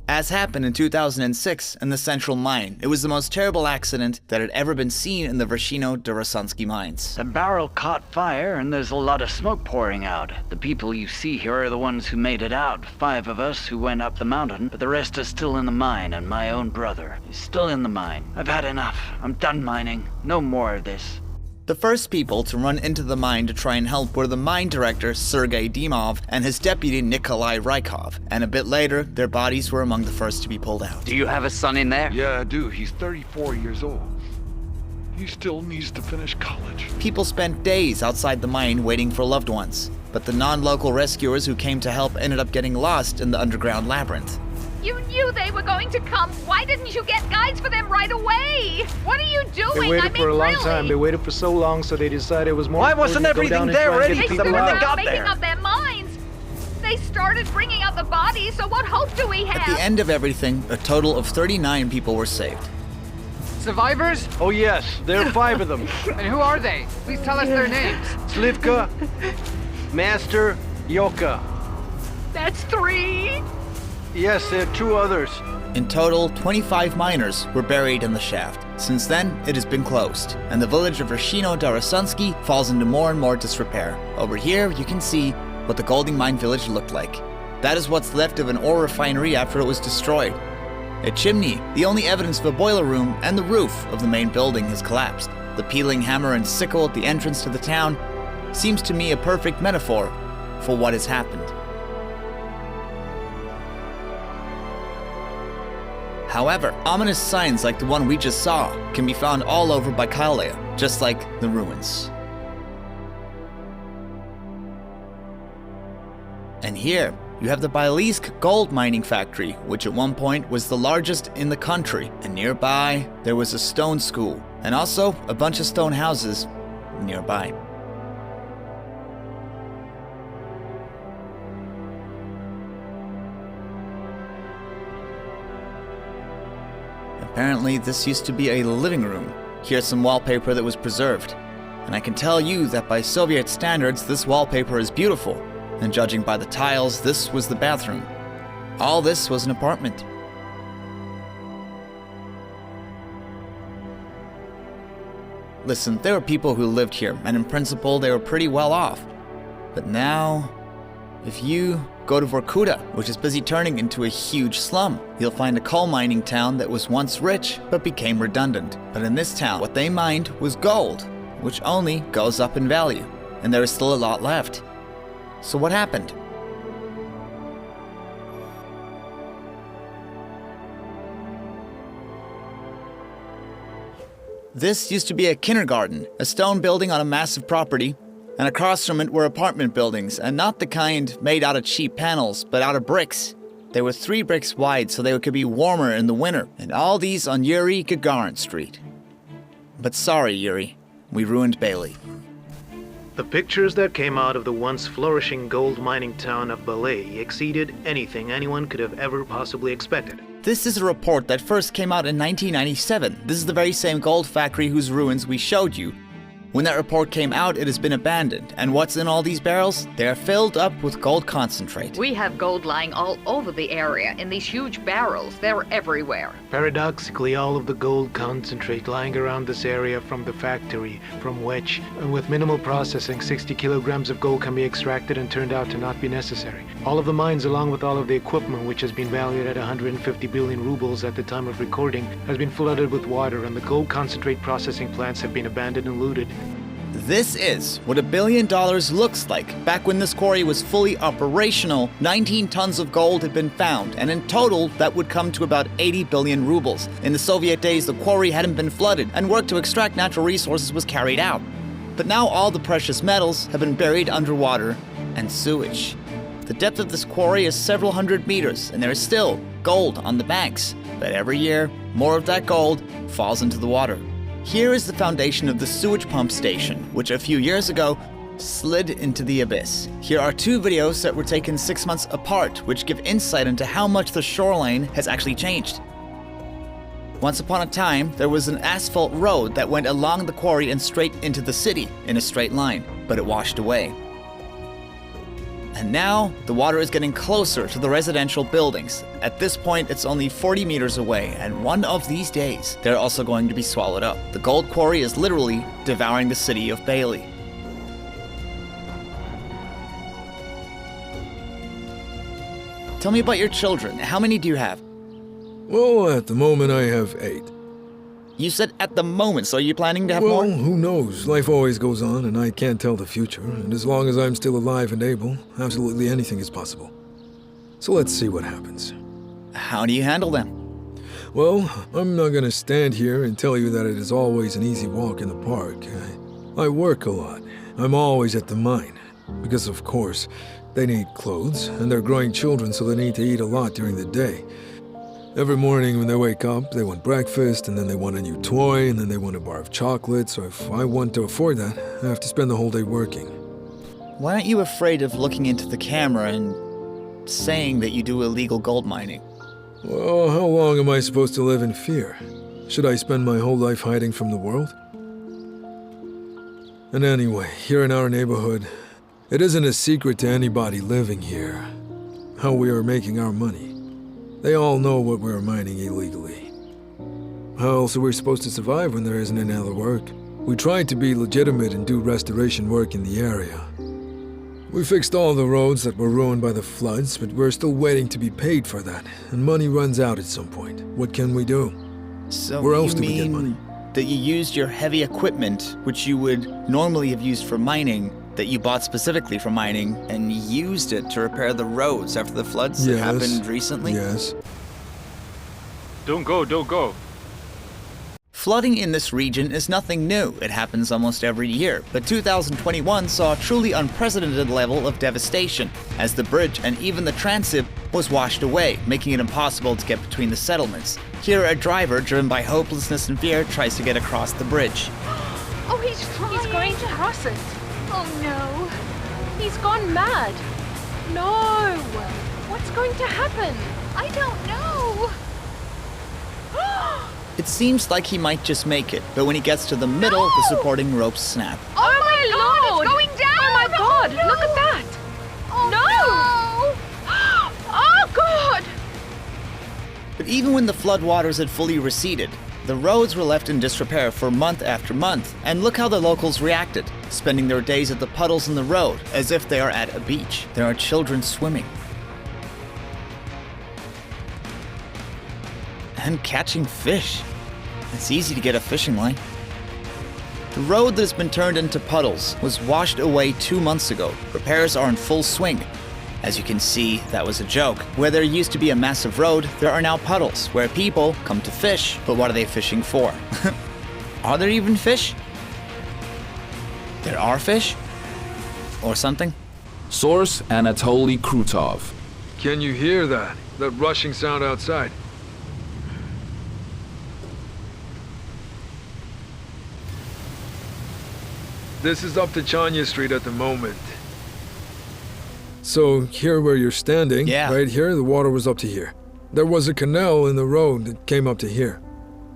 As happened in 2006 in the Central Mine, it was the most terrible accident that had ever been seen in the Vrshino-Darasansky mines. The barrel caught fire and there's a lot of smoke pouring out. The people you see here are the ones who made it out. 5 of us who went up the mountain, but the rest are still in the mine, and my own brother is still in the mine. I've had enough. I'm done mining. No more of this. The first people to run into the mine to try and help were the mine director, Sergei Dimov, and his deputy, Nikolai Rykov. And a bit later, their bodies were among the first to be pulled out. Do you have a son in there? Yeah, I do. He's 34 years old. He still needs to finish college. People spent days outside the mine waiting for loved ones. But the non-local rescuers who came to help ended up getting lost in the underground labyrinth. You knew they were going to come. Why didn't you get guides for them right away? What are you doing? They waited for a long time. They waited for so long, so they decided it was more. Why wasn't everything there ready for them when they got making up their minds. They started bringing out the bodies, so what hope do we have? At the end of everything, a total of 39 people were saved. Survivors? Oh yes, there are 5 of them. And who are they? Please tell us their names. Slivka, Master, Yoka. That's 3. Yes, there are 2 others. In total, 25 miners were buried in the shaft. Since then, it has been closed, and the village of Vrshino-Darasansky falls into more and more disrepair. Over here, you can see what the Golding Mine village looked like. That is what's left of an ore refinery after it was destroyed. A chimney, the only evidence of a boiler room, and the roof of the main building has collapsed. The peeling hammer and sickle at the entrance to the town seems to me a perfect metaphor for what has happened. However, ominous signs like the one we just saw can be found all over Baikalia, just like the ruins. And here, you have the Byelisk gold mining factory, which at one point was the largest in the country. And nearby, there was a stone school, and also a bunch of stone houses nearby. Apparently, this used to be a living room. Here's some wallpaper that was preserved. And I can tell you that by Soviet standards, this wallpaper is beautiful. And judging by the tiles, this was the bathroom. All this was an apartment. Listen, there were people who lived here, and in principle, they were pretty well off. But now, if you go to Vorkuta, which is busy turning into a huge slum, you'll find a coal mining town that was once rich, but became redundant. But in this town, what they mined was gold, which only goes up in value, and there is still a lot left. So what happened? This used to be a kindergarten, a stone building on a massive property, And across from it were apartment buildings, and not the kind made out of cheap panels, but out of bricks. They were 3 bricks wide so they could be warmer in the winter, and all these on Yuri Gagarin Street. But sorry, Yuri, we ruined Bailey. The pictures that came out of the once flourishing gold mining town of Ballet exceeded anything anyone could have ever possibly expected. This is a report that first came out in 1997. This is the very same gold factory whose ruins we showed you. When that report came out, it has been abandoned. And what's in all these barrels? They are filled up with gold concentrate. We have gold lying all over the area in these huge barrels. They're everywhere. Paradoxically, all of the gold concentrate lying around this area from the factory, from which, with minimal processing, 60 kilograms of gold can be extracted and turned out to not be necessary. All of the mines, along with all of the equipment, which has been valued at 150 billion rubles at the time of recording, has been flooded with water, and the gold concentrate processing plants have been abandoned and looted. This is what $1 billion looks like. Back when this quarry was fully operational, 19 tons of gold had been found, and in total, that would come to about 80 billion rubles. In the Soviet days, the quarry hadn't been flooded, and work to extract natural resources was carried out. But now all the precious metals have been buried underwater and sewage. The depth of this quarry is several hundred meters, and there is still gold on the banks. But every year, more of that gold falls into the water. Here is the foundation of the sewage pump station, which a few years ago slid into the abyss. Here are 2 videos that were taken 6 months apart, which give insight into how much the shoreline has actually changed. Once upon a time, there was an asphalt road that went along the quarry and straight into the city in a straight line, but it washed away. And now, the water is getting closer to the residential buildings. At this point, it's only 40 meters away, and one of these days, they're also going to be swallowed up. The gold quarry is literally devouring the city of Bailey. Tell me about your children. How many do you have? Well, at the moment I have 8. You said at the moment, so are you planning to have more? more? Well, who knows? Life always goes on, and I can't tell the future. And as long as I'm still alive and able, absolutely anything is possible. So let's see what happens. How do you handle them? Well, I'm not gonna stand here and tell you that it is always an easy walk in the park. I work a lot. I'm always at the mine. Because, of course, they need clothes, and they're growing children, so they need to eat a lot during the day. Every morning when they wake up, they want breakfast, and then they want a new toy, and then they want a bar of chocolate, so if I want to afford that, I have to spend the whole day working. Why aren't you afraid of looking into the camera and saying that you do illegal gold mining? Well, how long am I supposed to live in fear? Should I spend my whole life hiding from the world? And anyway, here in our neighborhood, it isn't a secret to anybody living here how we are making our money. They all know what we're mining illegally. How else are we supposed to survive when there isn't any other work? We tried to be legitimate and do restoration work in the area. We fixed all the roads that were ruined by the floods, but we're still waiting to be paid for that, and money runs out at some point. What can we do? So where else you do we get money? That you used your heavy equipment, which you would normally have used for mining, that you bought specifically for mining, and used it to repair the roads after the floods that happened recently? Yes. Don't go. Flooding in this region is nothing new. It happens almost every year, but 2021 saw a truly unprecedented level of devastation, as the bridge and even the transit was washed away, making it impossible to get between the settlements. Here, a driver, driven by hopelessness and fear, tries to get across the bridge. Oh, he's trying. He's going to cross it. Oh no. He's gone mad. No. What's going to happen? I don't know. It seems like he might just make it, but when he gets to the middle, the supporting ropes snap. Oh my Lord! It's going down! Oh my God! No. Look at that! Oh, no! Oh God! But even when the floodwaters had fully receded, the roads were left in disrepair for month after month, and look how the locals reacted, spending their days at the puddles in the road as if they are at a beach. There are children swimming. And catching fish. It's easy to get a fishing line. The road that has been turned into puddles was washed away 2 months ago. Repairs are in full swing. As you can see, that was a joke. Where there used to be a massive road, there are now puddles, where people come to fish. But what are they fishing for? Are there even fish? There are fish? or something? Source Anatoly Krutov. Can you hear that? That rushing sound outside? This is up to Chania Street at the moment. So here where you're standing, right here, the water was up to here. There was a canal in the road that came up to here.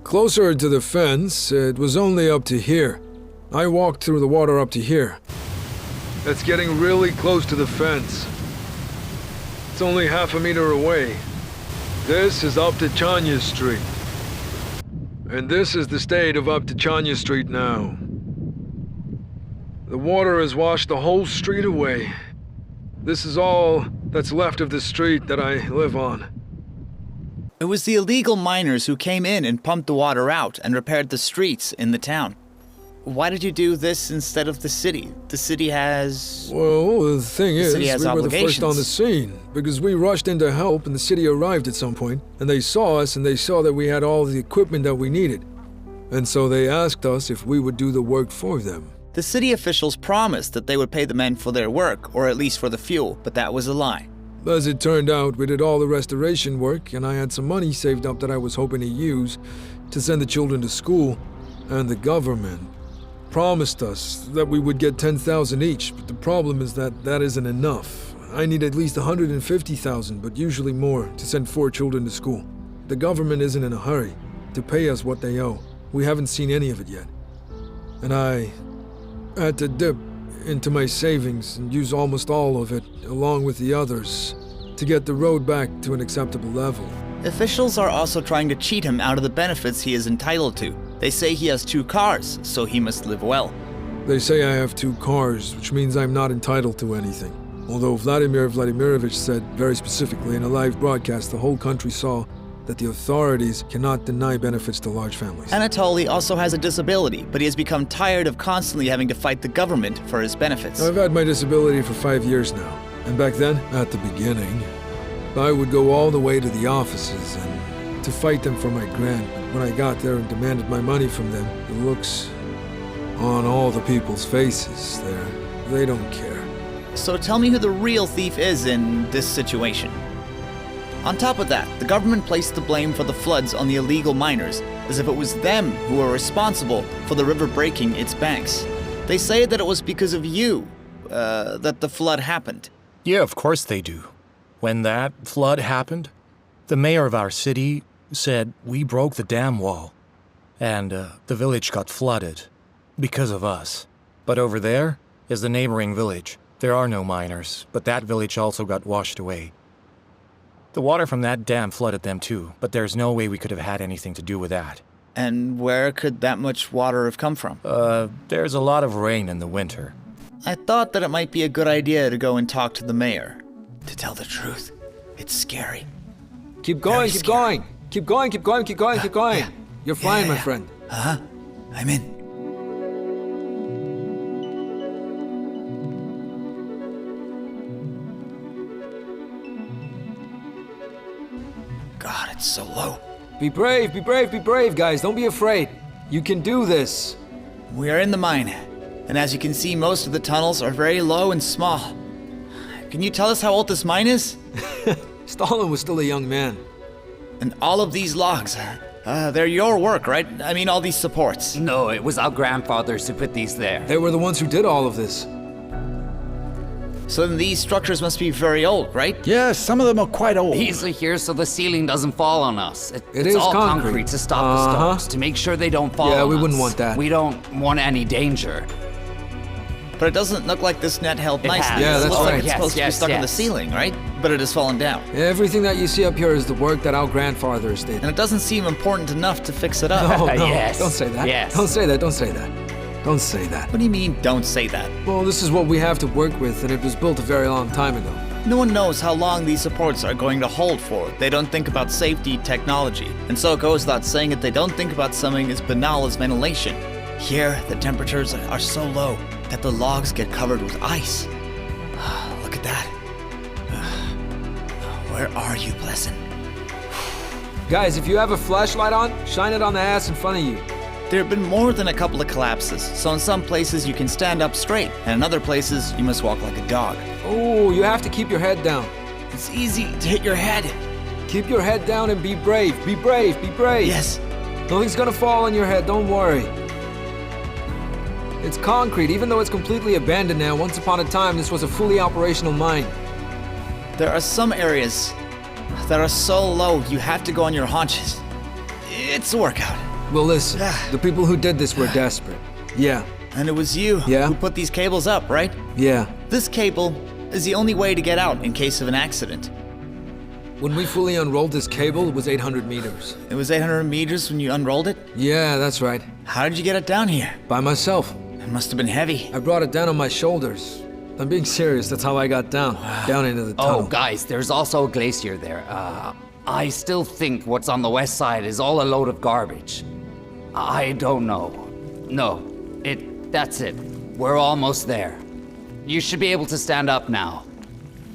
Closer to the fence, it was only up to here. I walked through the water up to here. That's getting really close to the fence. It's only half a meter away. This is up to Chania Street. And this is the state of up to Chania Street now. The water has washed the whole street away. This is all that's left of the street that I live on. It was the illegal miners who came in and pumped the water out and repaired the streets in the town. Why did you do this instead of the city? The city has... Well, the thing is, we were the first obligations. on the scene, because we rushed in to help and the city arrived at some point, and they saw us and they saw that we had all the equipment that we needed. And so they asked us if we would do the work for them. The city officials promised that they would pay the men for their work, or at least for the fuel, but that was a lie. As it turned out, we did all the restoration work, and I had some money saved up that I was hoping to use to send the children to school, and the government promised us that we would get 10,000 each, but the problem is that that isn't enough. I need at least 150,000, but usually more, to send 4 children to school. The government isn't in a hurry to pay us what they owe. We haven't seen any of it yet. And I had to dip into my savings and use almost all of it, along with the others, to get the road back to an acceptable level. Officials are also trying to cheat him out of the benefits he is entitled to. They say he has 2 cars, so he must live well. They say I have 2 cars, which means I'm not entitled to anything. Although Vladimir Vladimirovich said very specifically in a live broadcast the whole country saw that the authorities cannot deny benefits to large families. Anatoly also has a disability, but he has become tired of constantly having to fight the government for his benefits. I've had my disability for 5 years now, and back then, at the beginning, I would go all the way to the offices and to fight them for my grant. But when I got there and demanded my money from them, the looks on all the people's faces there, they don't care. So tell me who the real thief is in this situation. On top of that, the government placed the blame for the floods on the illegal miners, as if it was them who were responsible for the river breaking its banks. They say that it was because of you, that the flood happened. Yeah, of course they do. When that flood happened, the mayor of our city said we broke the dam wall, and the village got flooded because of us. But over there is the neighboring village. There are no miners, but that village also got washed away. The water from that dam flooded them too, but there's no way we could have had anything to do with that. And where could that much water have come from? There's a lot of rain in the winter. I thought that it might be a good idea to go and talk to the mayor. To tell the truth, it's scary. Keep going, keep going. Keep going, keep going, keep going, keep going. Yeah. You're fine, my friend. Uh-huh. I'm in. God, it's so low. Be brave, be brave, be brave, guys. Don't be afraid. You can do this. We are in the mine, and as you can see, most of the tunnels are very low and small. Can you tell us how old this mine is? Stalin was still a young man. And all of these logs, they're your work, right? I mean, all these supports. No, it was our grandfathers who put these there. They were the ones who did all of this. So then these structures must be very old, right? Yes, some of them are quite old. These are here so the ceiling doesn't fall on us. It's is all concrete to stop the storms, to make sure they don't fall on us. Yeah, we wouldn't want that. We don't want any danger. But it doesn't look like this net held nicely. Yeah, that's it looks right. like it's supposed to be stuck in the ceiling, right? But it has fallen down. Everything that you see up here is the work that our grandfathers did. And it doesn't seem important enough to fix it up. No, no, Yes. don't say that. Yes. Don't say that, don't say that. Don't say that. What do you mean, don't say that? Well, this is what we have to work with, and it was built a very long time ago. No one knows how long these supports are going to hold for. They don't think about safety technology. And so it goes without saying that they don't think about something as banal as ventilation. Here, the temperatures are so low that the logs get covered with ice. Look at that. Where are you, Blessin? Guys, if you have a flashlight on, shine it on the ass in front of you. There have been more than a couple of collapses, so in some places you can stand up straight, and in other places you must walk like a dog. Oh, you have to keep your head down. It's easy to hit your head. Keep your head down and be brave. Be brave. Be brave. Yes. Nothing's gonna fall on your head, don't worry. It's concrete, even though it's completely abandoned now. Once upon a time, this was a fully operational mine. There are some areas that are so low you have to go on your haunches. It's a workout. Well, listen, the people who did this were desperate. Yeah. And it was you who put these cables up, right? Yeah. This cable is the only way to get out in case of an accident. When we fully unrolled this cable, it was 800 meters. It was 800 meters when you unrolled it? Yeah, that's right. How did you get it down here? By myself. It must have been heavy. I brought it down on my shoulders. I'm being serious, that's how I got down. Down into the tunnel. Oh, guys, there's also a glacier there. I still think what's on the west side is all a load of garbage. I don't know. No, that's it. We're almost there. You should be able to stand up now.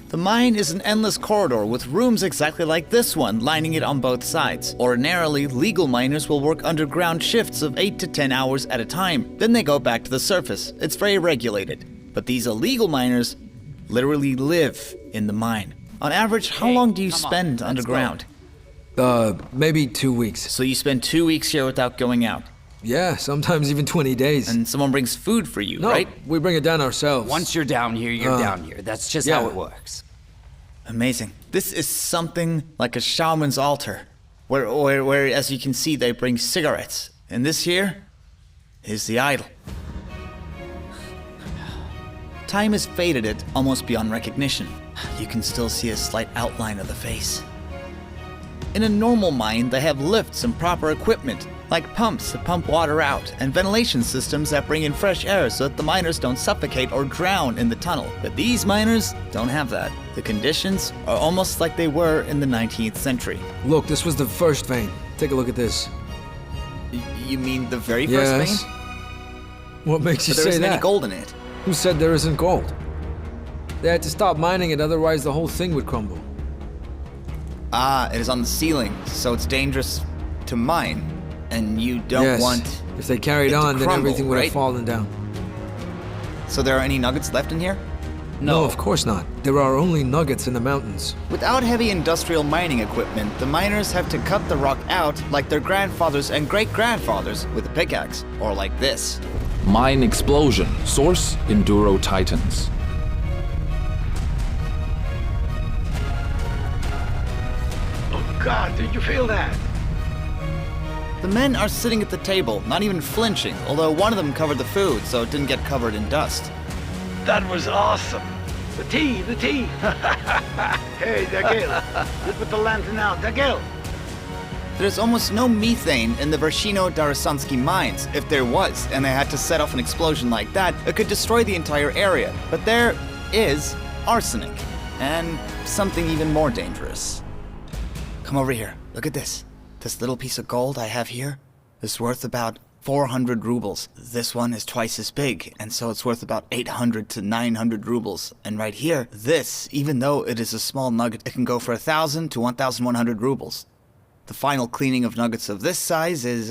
The mine is an endless corridor with rooms exactly like this one lining it on both sides. Ordinarily, legal miners will work underground shifts of 8 to 10 hours at a time. Then they go back to the surface. It's very regulated. But these illegal miners literally live in the mine. On average, how long do you spend underground? Maybe 2 weeks. So you spend 2 weeks here without going out? Yeah, sometimes even 20 days. And someone brings food for you, no, right? We bring it down ourselves. Once you're down here, you're down here. That's just how it works. Amazing. This is something like a shaman's altar, where as you can see, they bring cigarettes. And this here is the idol. Time has faded it almost beyond recognition. You can still see a slight outline of the face. In a normal mine, they have lifts and proper equipment, like pumps that pump water out, and ventilation systems that bring in fresh air so that the miners don't suffocate or drown in the tunnel. But these miners don't have that. The conditions are almost like they were in the 19th century. Look, this was the first vein. Take a look at this. You mean the very first vein? What makes you say that? There isn't any gold in it. Who said there isn't gold? They had to stop mining it, otherwise the whole thing would crumble. Ah, it is on the ceiling, so it's dangerous to mine. And you don't want if they carried on, then everything would have fallen down. So there are any nuggets left in here? No, of course not. There are only nuggets in the mountains. Without heavy industrial mining equipment, the miners have to cut the rock out like their grandfathers and great-grandfathers with a pickaxe, or like this. Mine explosion. Source, Enduro Titans. Oh God, did you feel that? The men are sitting at the table, not even flinching, although one of them covered the food, so it didn't get covered in dust. That was awesome. The tea. Hey, Dagil, you put the lantern out, Dagil. There's almost no methane in the Vershino-Darasansky mines. If there was, and they had to set off an explosion like that, it could destroy the entire area. But there is arsenic, and something even more dangerous. Come over here, look at this. This little piece of gold I have here is worth about 400 rubles. This one is twice as big, and so it's worth about 800 to 900 rubles. And right here, this, even though it is a small nugget, it can go for 1,000 to 1,100 rubles. The final cleaning of nuggets of this size is,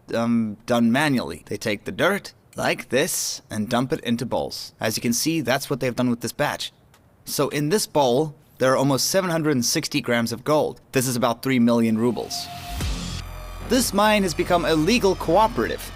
done manually. They take the dirt, like this, and dump it into bowls. As you can see, that's what they've done with this batch. So in this bowl, there are almost 760 grams of gold. This is about 3 million rubles. This mine has become a legal cooperative.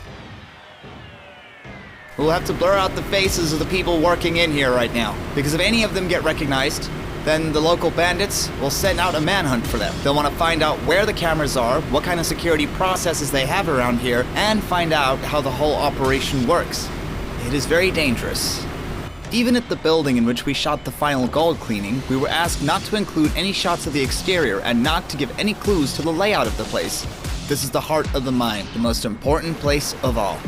We'll have to blur out the faces of the people working in here right now, because if any of them get recognized, then the local bandits will send out a manhunt for them. They'll want to find out where the cameras are, what kind of security processes they have around here, and find out how the whole operation works. It is very dangerous. Even at the building in which we shot the final gold cleaning, we were asked not to include any shots of the exterior and not to give any clues to the layout of the place. This is the heart of the mine, the most important place of all.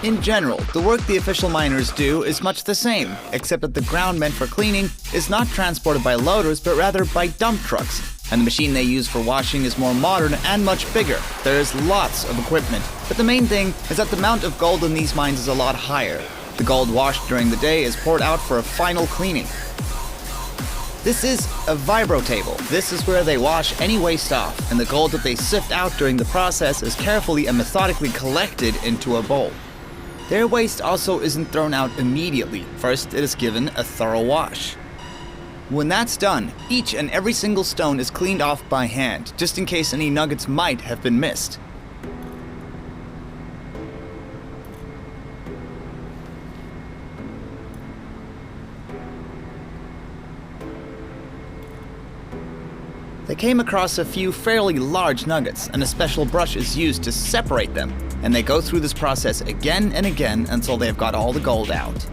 In general, the work the official miners do is much the same, except that the ground meant for cleaning is not transported by loaders, but rather by dump trucks. And the machine they use for washing is more modern and much bigger. There is lots of equipment, but the main thing is that the amount of gold in these mines is a lot higher. The gold washed during the day is poured out for a final cleaning. This is a vibro table. This is where they wash any waste off, and the gold that they sift out during the process is carefully and methodically collected into a bowl. Their waste also isn't thrown out immediately. First, it is given a thorough wash. When that's done, each and every single stone is cleaned off by hand, just in case any nuggets might have been missed. They came across a few fairly large nuggets, and a special brush is used to separate them, and they go through this process again and again until they've got all the gold out.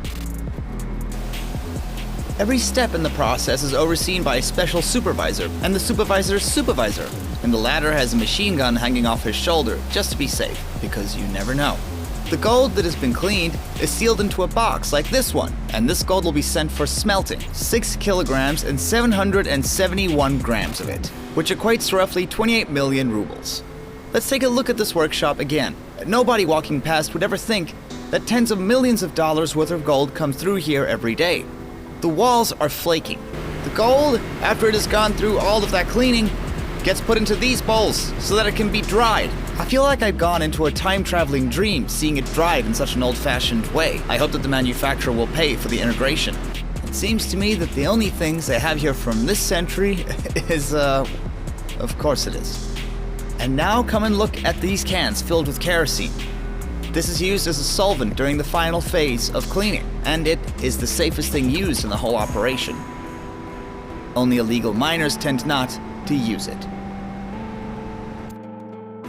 Every step in the process is overseen by a special supervisor, and the supervisor's supervisor, and the latter has a machine gun hanging off his shoulder, just to be safe, because you never know. The gold that has been cleaned is sealed into a box like this one, and this gold will be sent for smelting, 6 kilograms and 771 grams of it, which equates to roughly 28 million rubles. Let's take a look at this workshop again. Nobody walking past would ever think that tens of millions of dollars worth of gold comes through here every day. The walls are flaking. The gold, after it has gone through all of that cleaning, gets put into these bowls so that it can be dried. I feel like I've gone into a time-traveling dream seeing it dried in such an old-fashioned way. I hope that the manufacturer will pay for the integration. It seems to me that the only things they have here from this century is, of course it is. And now come and look at these cans filled with kerosene. This is used as a solvent during the final phase of cleaning, and it is the safest thing used in the whole operation. Only illegal miners tend not to use it.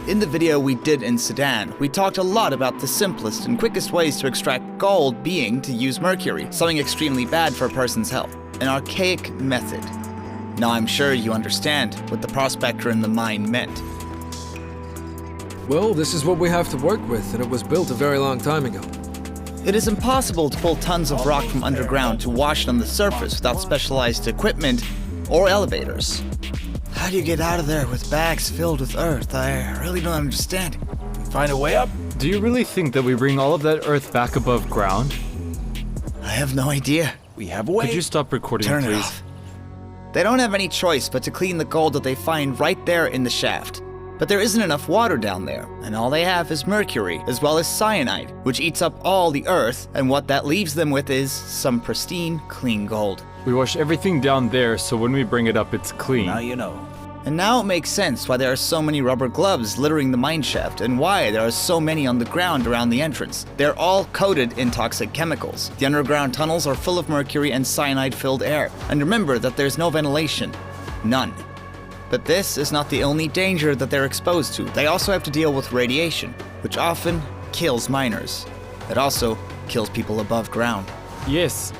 In the video we did in Sudan, we talked a lot about the simplest and quickest ways to extract gold being to use mercury, something extremely bad for a person's health, an archaic method. Now I'm sure you understand what the prospector in the mine meant. Well, this is what we have to work with, and it was built a very long time ago. It is impossible to pull tons of rock from underground to wash it on the surface without specialized equipment or elevators. How do you get out of there with bags filled with earth? I really don't understand. Find a way up? Do you really think that we bring all of that earth back above ground? I have no idea. We have a way. Could you stop recording, Turn please? it off. They don't have any choice but to clean the gold that they find right there in the shaft. But there isn't enough water down there, and all they have is mercury, as well as cyanide, which eats up all the earth, and what that leaves them with is some pristine, clean gold. We wash everything down there, so when we bring it up, it's clean. Now you know. And now it makes sense why there are so many rubber gloves littering the mine shaft, and why there are so many on the ground around the entrance. They're all coated in toxic chemicals. The underground tunnels are full of mercury and cyanide-filled air. And remember that there's no ventilation. None. But this is not the only danger that they're exposed to. They also have to deal with radiation, which often kills miners. It also kills people above ground. Yes,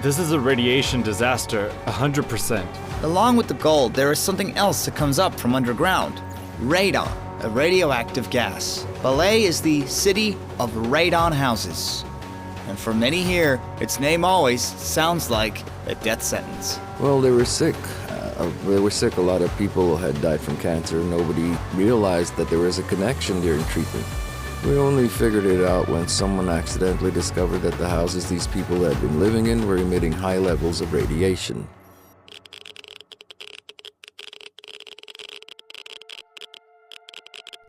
this is a radiation disaster, 100%. Along with the gold, there is something else that comes up from underground. Radon, a radioactive gas. Ballet is the city of radon houses. And for many here, its name always sounds like a death sentence. Well, they were sick. A lot of people had died from cancer. Nobody realized that there was a connection during treatment. We only figured it out when someone accidentally discovered that the houses these people had been living in were emitting high levels of radiation.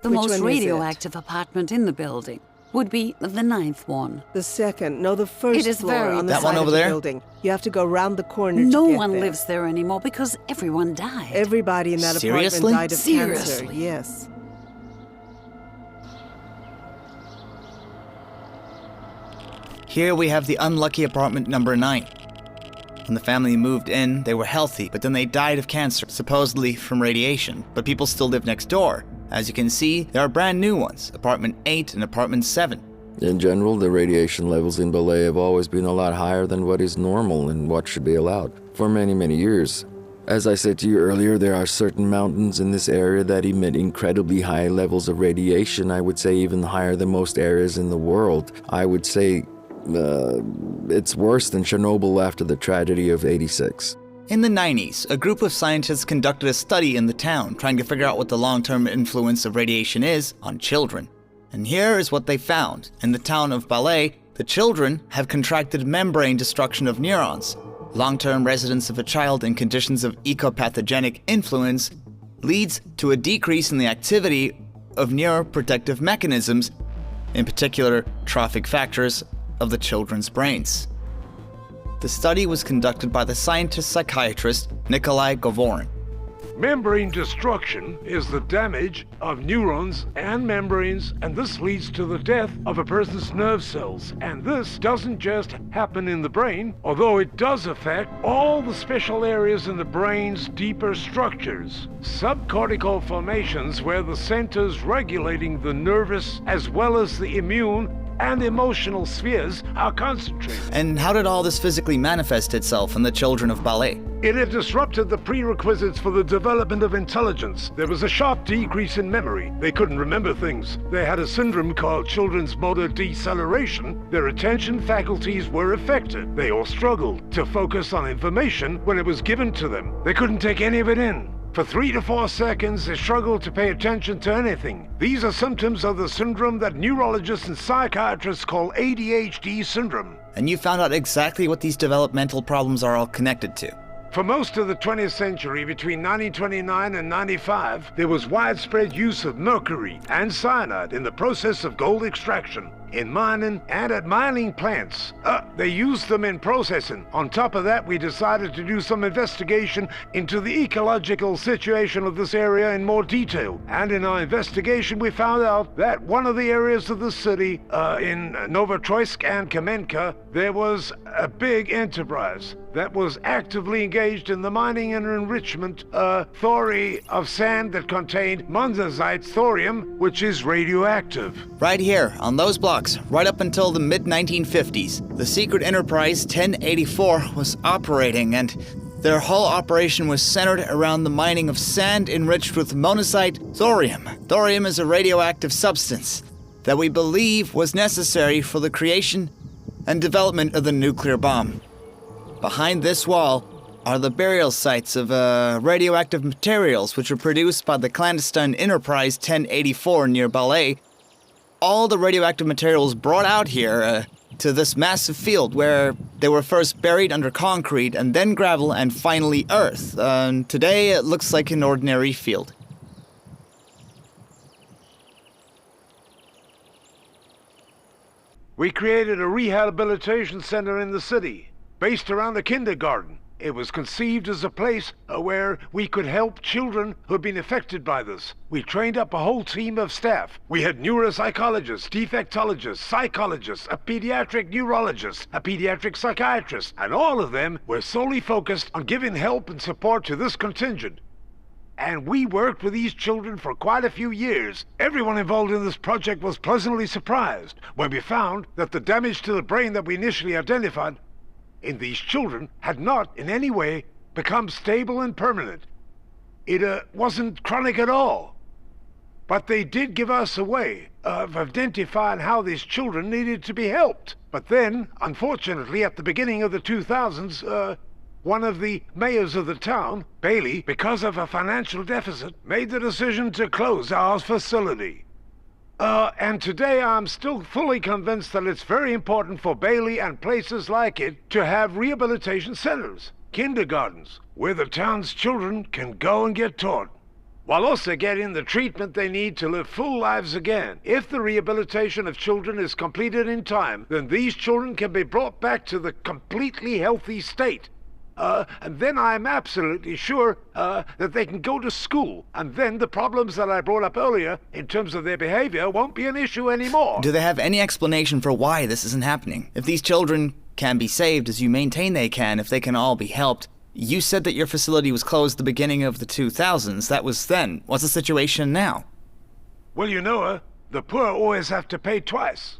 The most radioactive apartment in the building would be the 9th one. The second, no, the first It is floor very on the That side one of over the there? building. You have to go round the corner No to get one there. lives there anymore because everyone died. Everybody in that Seriously? apartment died of Seriously? cancer, yes. Here we have the unlucky apartment number 9. When the family moved in, they were healthy, but then they died of cancer, supposedly from radiation. But people still live next door. As you can see, there are brand new ones, apartment 8 and apartment 7. In general, the radiation levels in Ballet have always been a lot higher than what is normal and what should be allowed, for many, many years. As I said to you earlier, there are certain mountains in this area that emit incredibly high levels of radiation. I would say even higher than most areas in the world. I would say it's worse than Chernobyl after the tragedy of '86. In the 90s, a group of scientists conducted a study in the town trying to figure out what the long-term influence of radiation is on children. And here is what they found. In the town of Ballet, the children have contracted membrane destruction of neurons. long-term residence of a child in conditions of ecopathogenic influence leads to a decrease in the activity of neuroprotective mechanisms, in particular trophic factors of the children's brains. The study was conducted by the scientist-psychiatrist Nikolai Govorin. Membrane destruction is the damage of neurons and membranes, and this leads to the death of a person's nerve cells. And this doesn't just happen in the brain, although it does affect all the special areas in the brain's deeper structures. Subcortical formations, where the centers regulating the nervous as well as the immune and emotional spheres are concentrated. And how did all this physically manifest itself in the children of ballet? It had disrupted the prerequisites for the development of intelligence. There was a sharp decrease in memory. They couldn't remember things. They had a syndrome called children's motor deceleration. Their attention faculties were affected. They all struggled to focus on information when it was given to them. They couldn't take any of it in. For 3 to 4 seconds, they struggled to pay attention to anything. These are symptoms of the syndrome that neurologists and psychiatrists call ADHD syndrome. And you found out exactly what these developmental problems are all connected to. For most of the 20th century, between 1929 and 95, there was widespread use of mercury and cyanide in the process of gold extraction, in mining, and at mining plants. They used them in processing. On top of that, we decided to do some investigation into the ecological situation of this area in more detail. And in our investigation, we found out that one of the areas of the city, in Novotroysk and Kamenka, there was a big enterprise that was actively engaged in the mining and enrichment of sand that contained monazite thorium, which is radioactive. Right here, on those blocks, right up until the mid-1950s, the secret enterprise 1084 was operating, and their whole operation was centered around the mining of sand enriched with monazite thorium. Thorium is a radioactive substance that we believe was necessary for the creation and development of the nuclear bomb. Behind this wall are the burial sites of radioactive materials which were produced by the clandestine enterprise 1084 near Ballet. All the radioactive materials brought out here to this massive field where they were first buried under concrete and then gravel and finally earth. Today it looks like an ordinary field. We created a rehabilitation center in the city, based around a kindergarten. It was conceived as a place where we could help children who had been affected by this. We trained up a whole team of staff. We had neuropsychologists, defectologists, psychologists, a pediatric neurologist, a pediatric psychiatrist, and all of them were solely focused on giving help and support to this contingent. And we worked with these children for quite a few years. Everyone involved in this project was pleasantly surprised when we found that the damage to the brain that we initially identified in these children had not in any way become stable and permanent. It wasn't chronic at all. But they did give us a way of identifying how these children needed to be helped. But then, unfortunately, at the beginning of the 2000s, one of the mayors of the town, Bailey, because of a financial deficit, made the decision to close our facility. And today I'm still fully convinced that it's very important for Bailey and places like it to have rehabilitation centers, kindergartens, where the town's children can go and get taught, while also getting the treatment they need to live full lives again. If the rehabilitation of children is completed in time, then these children can be brought back to the completely healthy state. And then I'm absolutely sure that they can go to school. And then the problems that I brought up earlier in terms of their behavior won't be an issue anymore. Do they have any explanation for why this isn't happening? If these children can be saved, as you maintain they can, if they can all be helped, you said that your facility was closed at the beginning of the 2000s. That was then. What's the situation now? Well, you know, the poor always have to pay twice.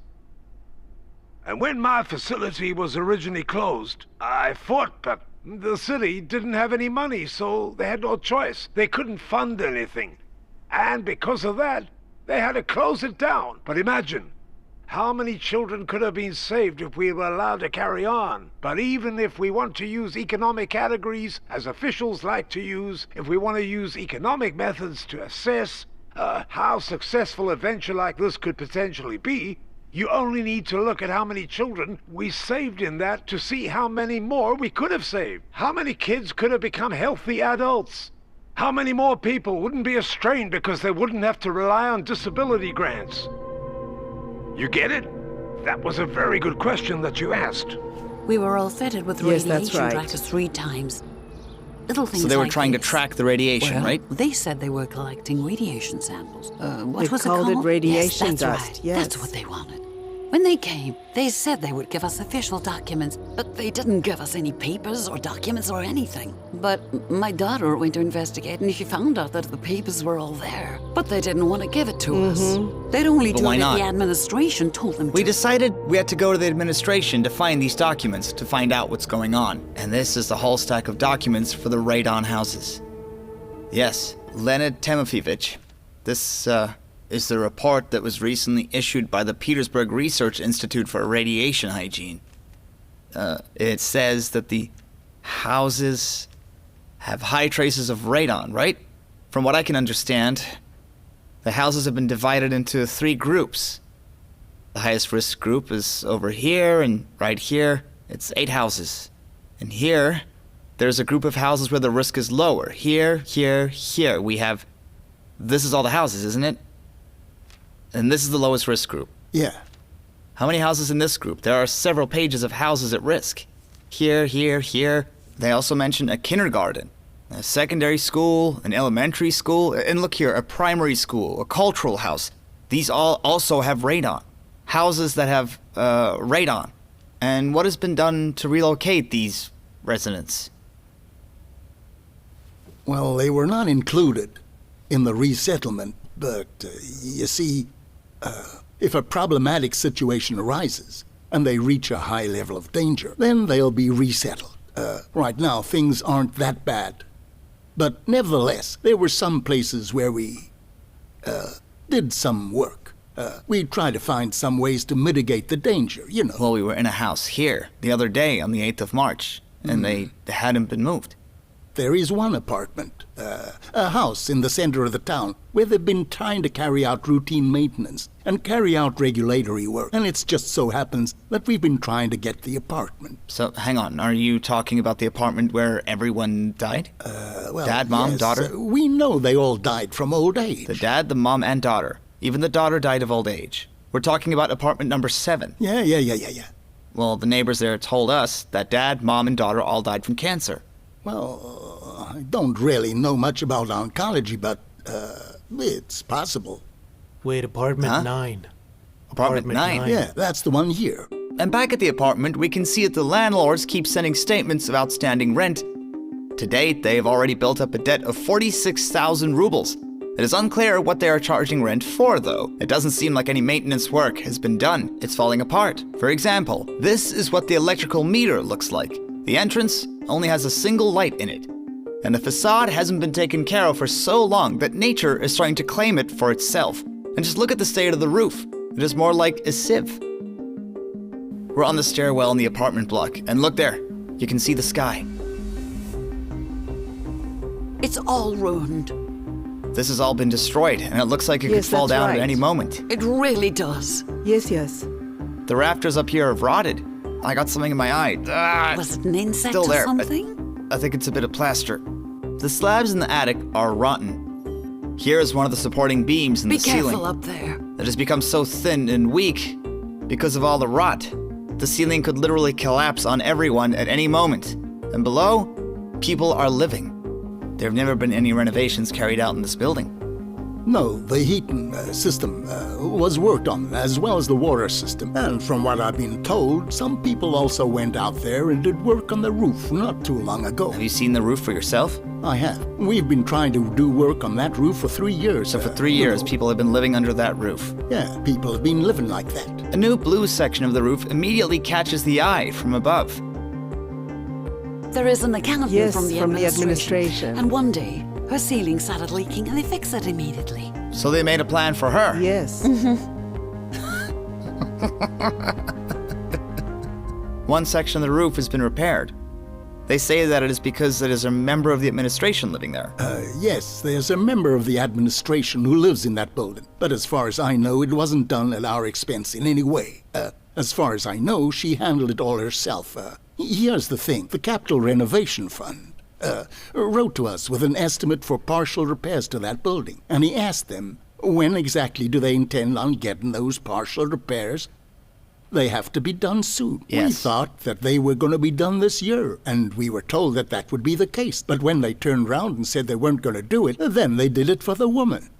And when my facility was originally closed, I fought, but the city didn't have any money, so they had no choice. They couldn't fund anything. And because of that, they had to close it down. But imagine, how many children could have been saved if we were allowed to carry on? But even if we want to use economic categories, as officials like to use, if we want to use economic methods to assess how successful a venture like this could potentially be, You only need to look at how many children we saved in that to see how many more we could have saved. How many kids could have become healthy adults? How many more people wouldn't be estranged because they wouldn't have to rely on disability grants? You get it? That was a very good question that you asked. We were all fitted with Yes, that's radiation right. trackers 3 times. Little things So they were like trying to this. track the radiation, Well, right? They said they were collecting radiation samples. What They was called it it called? radiation yes, that's dust, Right. yes. That's what they wanted. When they came, they said they would give us official documents, but they didn't give us any papers or documents or anything. But my daughter went to investigate and she found out that the papers were all there. But they didn't want to give it to us. They'd only But do why it if not? the administration told them We to. decided we had to go to the administration to find these documents to find out what's going on. And this is the whole stack of documents for the radon houses. Yes, Leonid Timofeyevich. This, is the report that was recently issued by the Petersburg Research Institute for Radiation Hygiene. It says that the houses have high traces of radon, right? From what I can understand, the houses have been divided into 3 groups. The highest risk group is over here, and right here, it's 8 houses. And here, there's a group of houses where the risk is lower. Here, here, here. This is all the houses, isn't it? And this is the lowest risk group. Yeah. How many houses in this group? There are several pages of houses at risk. Here, here, here. They also mention a kindergarten, a secondary school, an elementary school, and look here, a primary school, a cultural house. These all also have radon. Houses that have radon. And what has been done to relocate these residents? Well, they were not included in the resettlement, but you see, if a problematic situation arises and they reach a high level of danger, then they'll be resettled. Right now, things aren't that bad. But nevertheless, there were some places where we did some work. We tried to find some ways to mitigate the danger, you know. Well, we were in a house here the other day on the 8th of March, and they hadn't been moved. There is one apartment, a house in the center of the town, where they've been trying to carry out routine maintenance and carry out regulatory work. And it's just so happens that we've been trying to get the apartment. So, hang on, are you talking about the apartment where everyone died? Well, Dad, mom, yes, daughter? We know they all died from old age. The dad, the mom, and daughter. Even the daughter died of old age. We're talking about apartment number 7. Yeah. Well, the neighbors there told us that dad, mom, and daughter all died from cancer. Well, I don't really know much about oncology, but it's possible. Wait, apartment 9. Apartment 9? Yeah, that's the one here. And back at the apartment, we can see that the landlords keep sending statements of outstanding rent. To date, they have already built up a debt of 46,000 rubles. It is unclear what they are charging rent for, though. It doesn't seem like any maintenance work has been done. It's falling apart. For example, this is what the electrical meter looks like. The entrance only has a single light in it. And the facade hasn't been taken care of for so long that nature is starting to claim it for itself. And just look at the state of the roof. It is more like a sieve. We're on the stairwell in the apartment block, and look there. You can see the sky. It's all ruined. This has all been destroyed, and it looks like it could fall down at any moment. It really does. Yes. The rafters up here have rotted. I got something in my eye. Was it an insect Still or there. something? I think it's a bit of plaster. The slabs in the attic are rotten. Here is one of the supporting beams in the ceiling. Be careful up there. It has become so thin and weak because of all the rot. The ceiling could literally collapse on everyone at any moment. And below, people are living. There have never been any renovations carried out in this building. No, the heating system was worked on, as well as the water system. And from what I've been told, some people also went out there and did work on the roof not too long ago. Have you seen the roof for yourself? I have. We've been trying to do work on that roof for 3 years. So for 3 years, people have been living under that roof? Yeah, people have been living like that. A new blue section of the roof immediately catches the eye from above. There is an accountant Yes, from the administration. And one day, her ceiling started leaking and they fixed it immediately. So they made a plan for her? Yes. One section of the roof has been repaired. They say that it is because it is a member of the administration living there. Yes, there's a member of the administration who lives in that building. But as far as I know, it wasn't done at our expense in any way. As far as I know, she handled it all herself. Here's the thing. The Capital Renovation Fund wrote to us with an estimate for partial repairs to that building. And he asked them, when exactly do they intend on getting those partial repairs? They have to be done soon. Yes. We thought that they were going to be done this year, and we were told that that would be the case. But when they turned round and said they weren't going to do it, then they did it for the woman.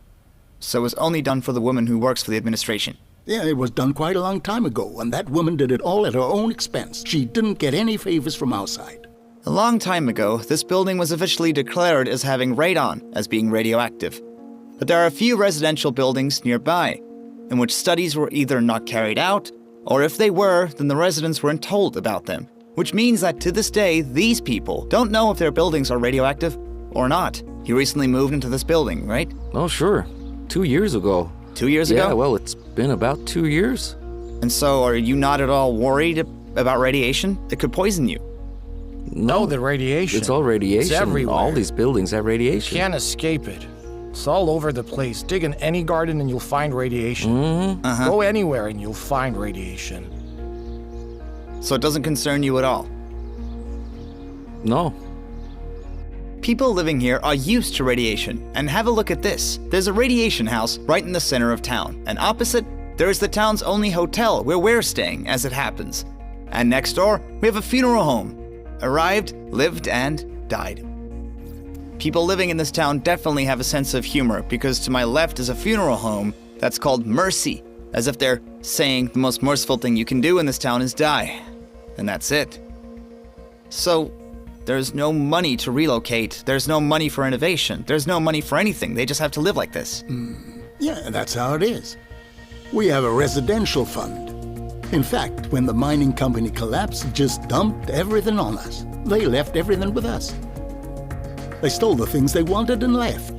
So it was only done for the woman who works for the administration. Yeah, it was done quite a long time ago, and that woman did it all at her own expense. She didn't get any favors from our side. A long time ago, this building was officially declared as having radon, as being radioactive. But there are a few residential buildings nearby, in which studies were either not carried out, or if they were, then the residents weren't told about them. Which means that to this day, these people don't know if their buildings are radioactive or not. You recently moved into this building, right? Oh, sure. 2 years ago. 2 years ago? Yeah, well, it's been about 2 years. And so are you not at all worried about radiation? It could poison you. No, the radiation. It's all radiation. It's everywhere. All these buildings have radiation. Can't escape it. It's all over the place. Dig in any garden and you'll find radiation. Mm-hmm. Go anywhere and you'll find radiation. So it doesn't concern you at all? No. People living here are used to radiation. And have a look at this. There's a radiation house right in the center of town. And opposite, there is the town's only hotel where we're staying, as it happens. And next door, we have a funeral home. Arrived, lived, and died. People living in this town definitely have a sense of humor, because to my left is a funeral home that's called Mercy, as if they're saying the most merciful thing you can do in this town is die. And that's it. So, there's no money to relocate, there's no money for innovation, there's no money for anything, they just have to live like this. Yeah, that's how it is. We have a residential fund. In fact, when the mining company collapsed, it just dumped everything on us. They left everything with us. They stole the things they wanted and left.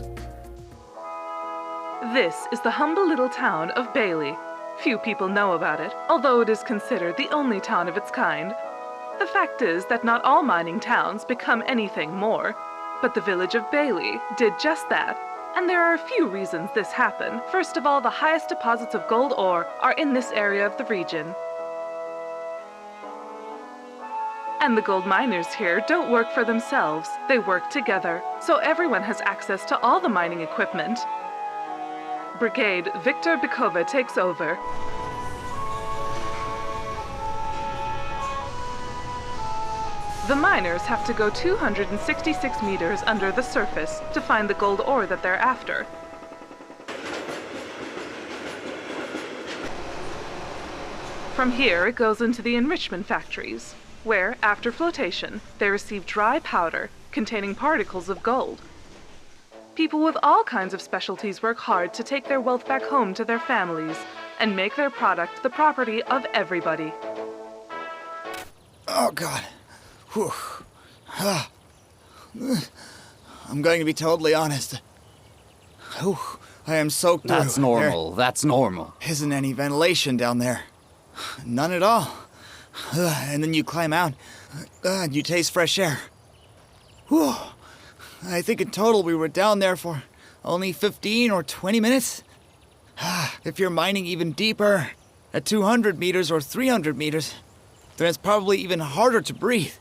This is the humble little town of Bailey. Few people know about it, although it is considered the only town of its kind. The fact is that not all mining towns become anything more, but the village of Bailey did just that. And there are a few reasons this happened. First of all, the highest deposits of gold ore are in this area of the region. And the gold miners here don't work for themselves, they work together, so everyone has access to all the mining equipment. Brigade Victor Bikova takes over. The miners have to go 266 meters under the surface to find the gold ore that they're after. From here, it goes into the enrichment factories, where, after flotation, they receive dry powder containing particles of gold. People with all kinds of specialties work hard to take their wealth back home to their families and make their product the property of everybody. Oh, God. Whew. I'm going to be totally honest. Whew. I am soaked through. That's normal. That's normal. Isn't any ventilation down there. None at all. And then you climb out, and you taste fresh air. Whew. I think in total we were down there for only 15 or 20 minutes. If you're mining even deeper, at 200 meters or 300 meters, then it's probably even harder to breathe.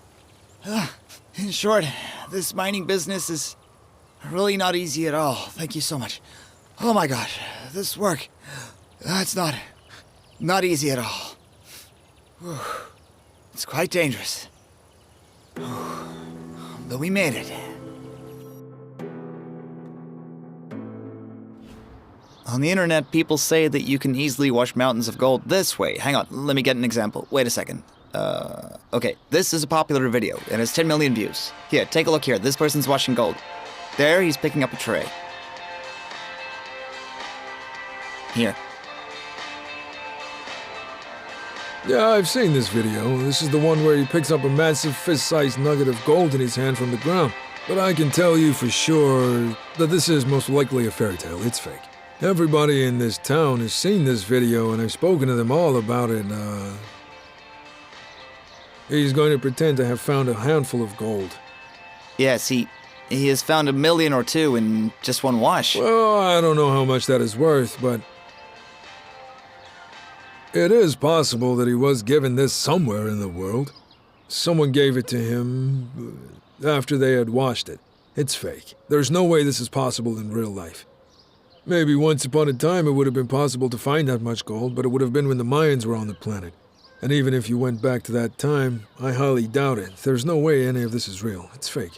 In short, this mining business is really not easy at all. Thank you so much. Oh my gosh, this work, it's not easy at all. Whew. It's quite dangerous. But we made it. On the internet, people say that you can easily wash mountains of gold this way. Hang on, let me get an example. Wait a second. Okay, this is a popular video. It has 10 million views. Here, take a look here. This person's washing gold. There, he's picking up a tray. Here. Yeah, I've seen this video. This is the one where he picks up a massive fist-sized nugget of gold in his hand from the ground. But I can tell you for sure that this is most likely a fairy tale. It's fake. Everybody in this town has seen this video, and I've spoken to them all about it. He's going to pretend to have found a handful of gold. Yes, he has found $1 million or $2 in just one wash. Well, I don't know how much that is worth, but it is possible that he was given this somewhere in the world. Someone gave it to him after they had washed it. It's fake. There's no way this is possible in real life. Maybe once upon a time it would have been possible to find that much gold, but it would have been when the Mayans were on the planet. And even if you went back to that time, I highly doubt it. There's no way any of this is real. It's fake.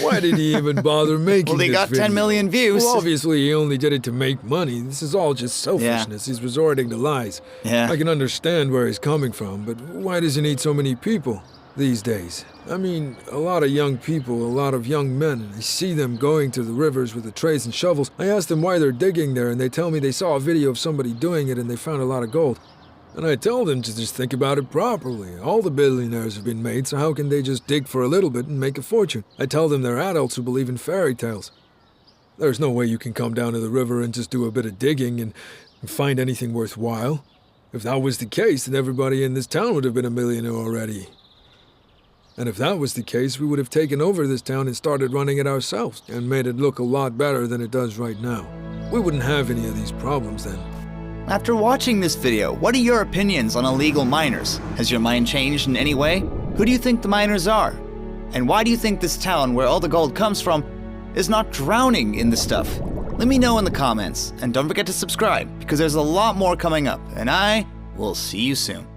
Why did he even bother making Well, he this got video? 10 million views. Well, obviously he only did it to make money. This is all just selfishness. He's resorting to lies. Yeah. I can understand where he's coming from, but why does he need so many people these days? I mean, a lot of young people, a lot of young men. I see them going to the rivers with the trays and shovels. I ask them why they're digging there, and they tell me they saw a video of somebody doing it and they found a lot of gold. And I tell them to just think about it properly. All the billionaires have been made, so how can they just dig for a little bit and make a fortune? I tell them they're adults who believe in fairy tales. There's no way you can come down to the river and just do a bit of digging and find anything worthwhile. If that was the case, then everybody in this town would have been a millionaire already. And if that was the case, we would have taken over this town and started running it ourselves and made it look a lot better than it does right now. We wouldn't have any of these problems then. After watching this video, what are your opinions on illegal miners? Has your mind changed in any way? Who do you think the miners are? And why do you think this town, where all the gold comes from, is not drowning in the stuff? Let me know in the comments, and don't forget to subscribe, because there's a lot more coming up, and I will see you soon.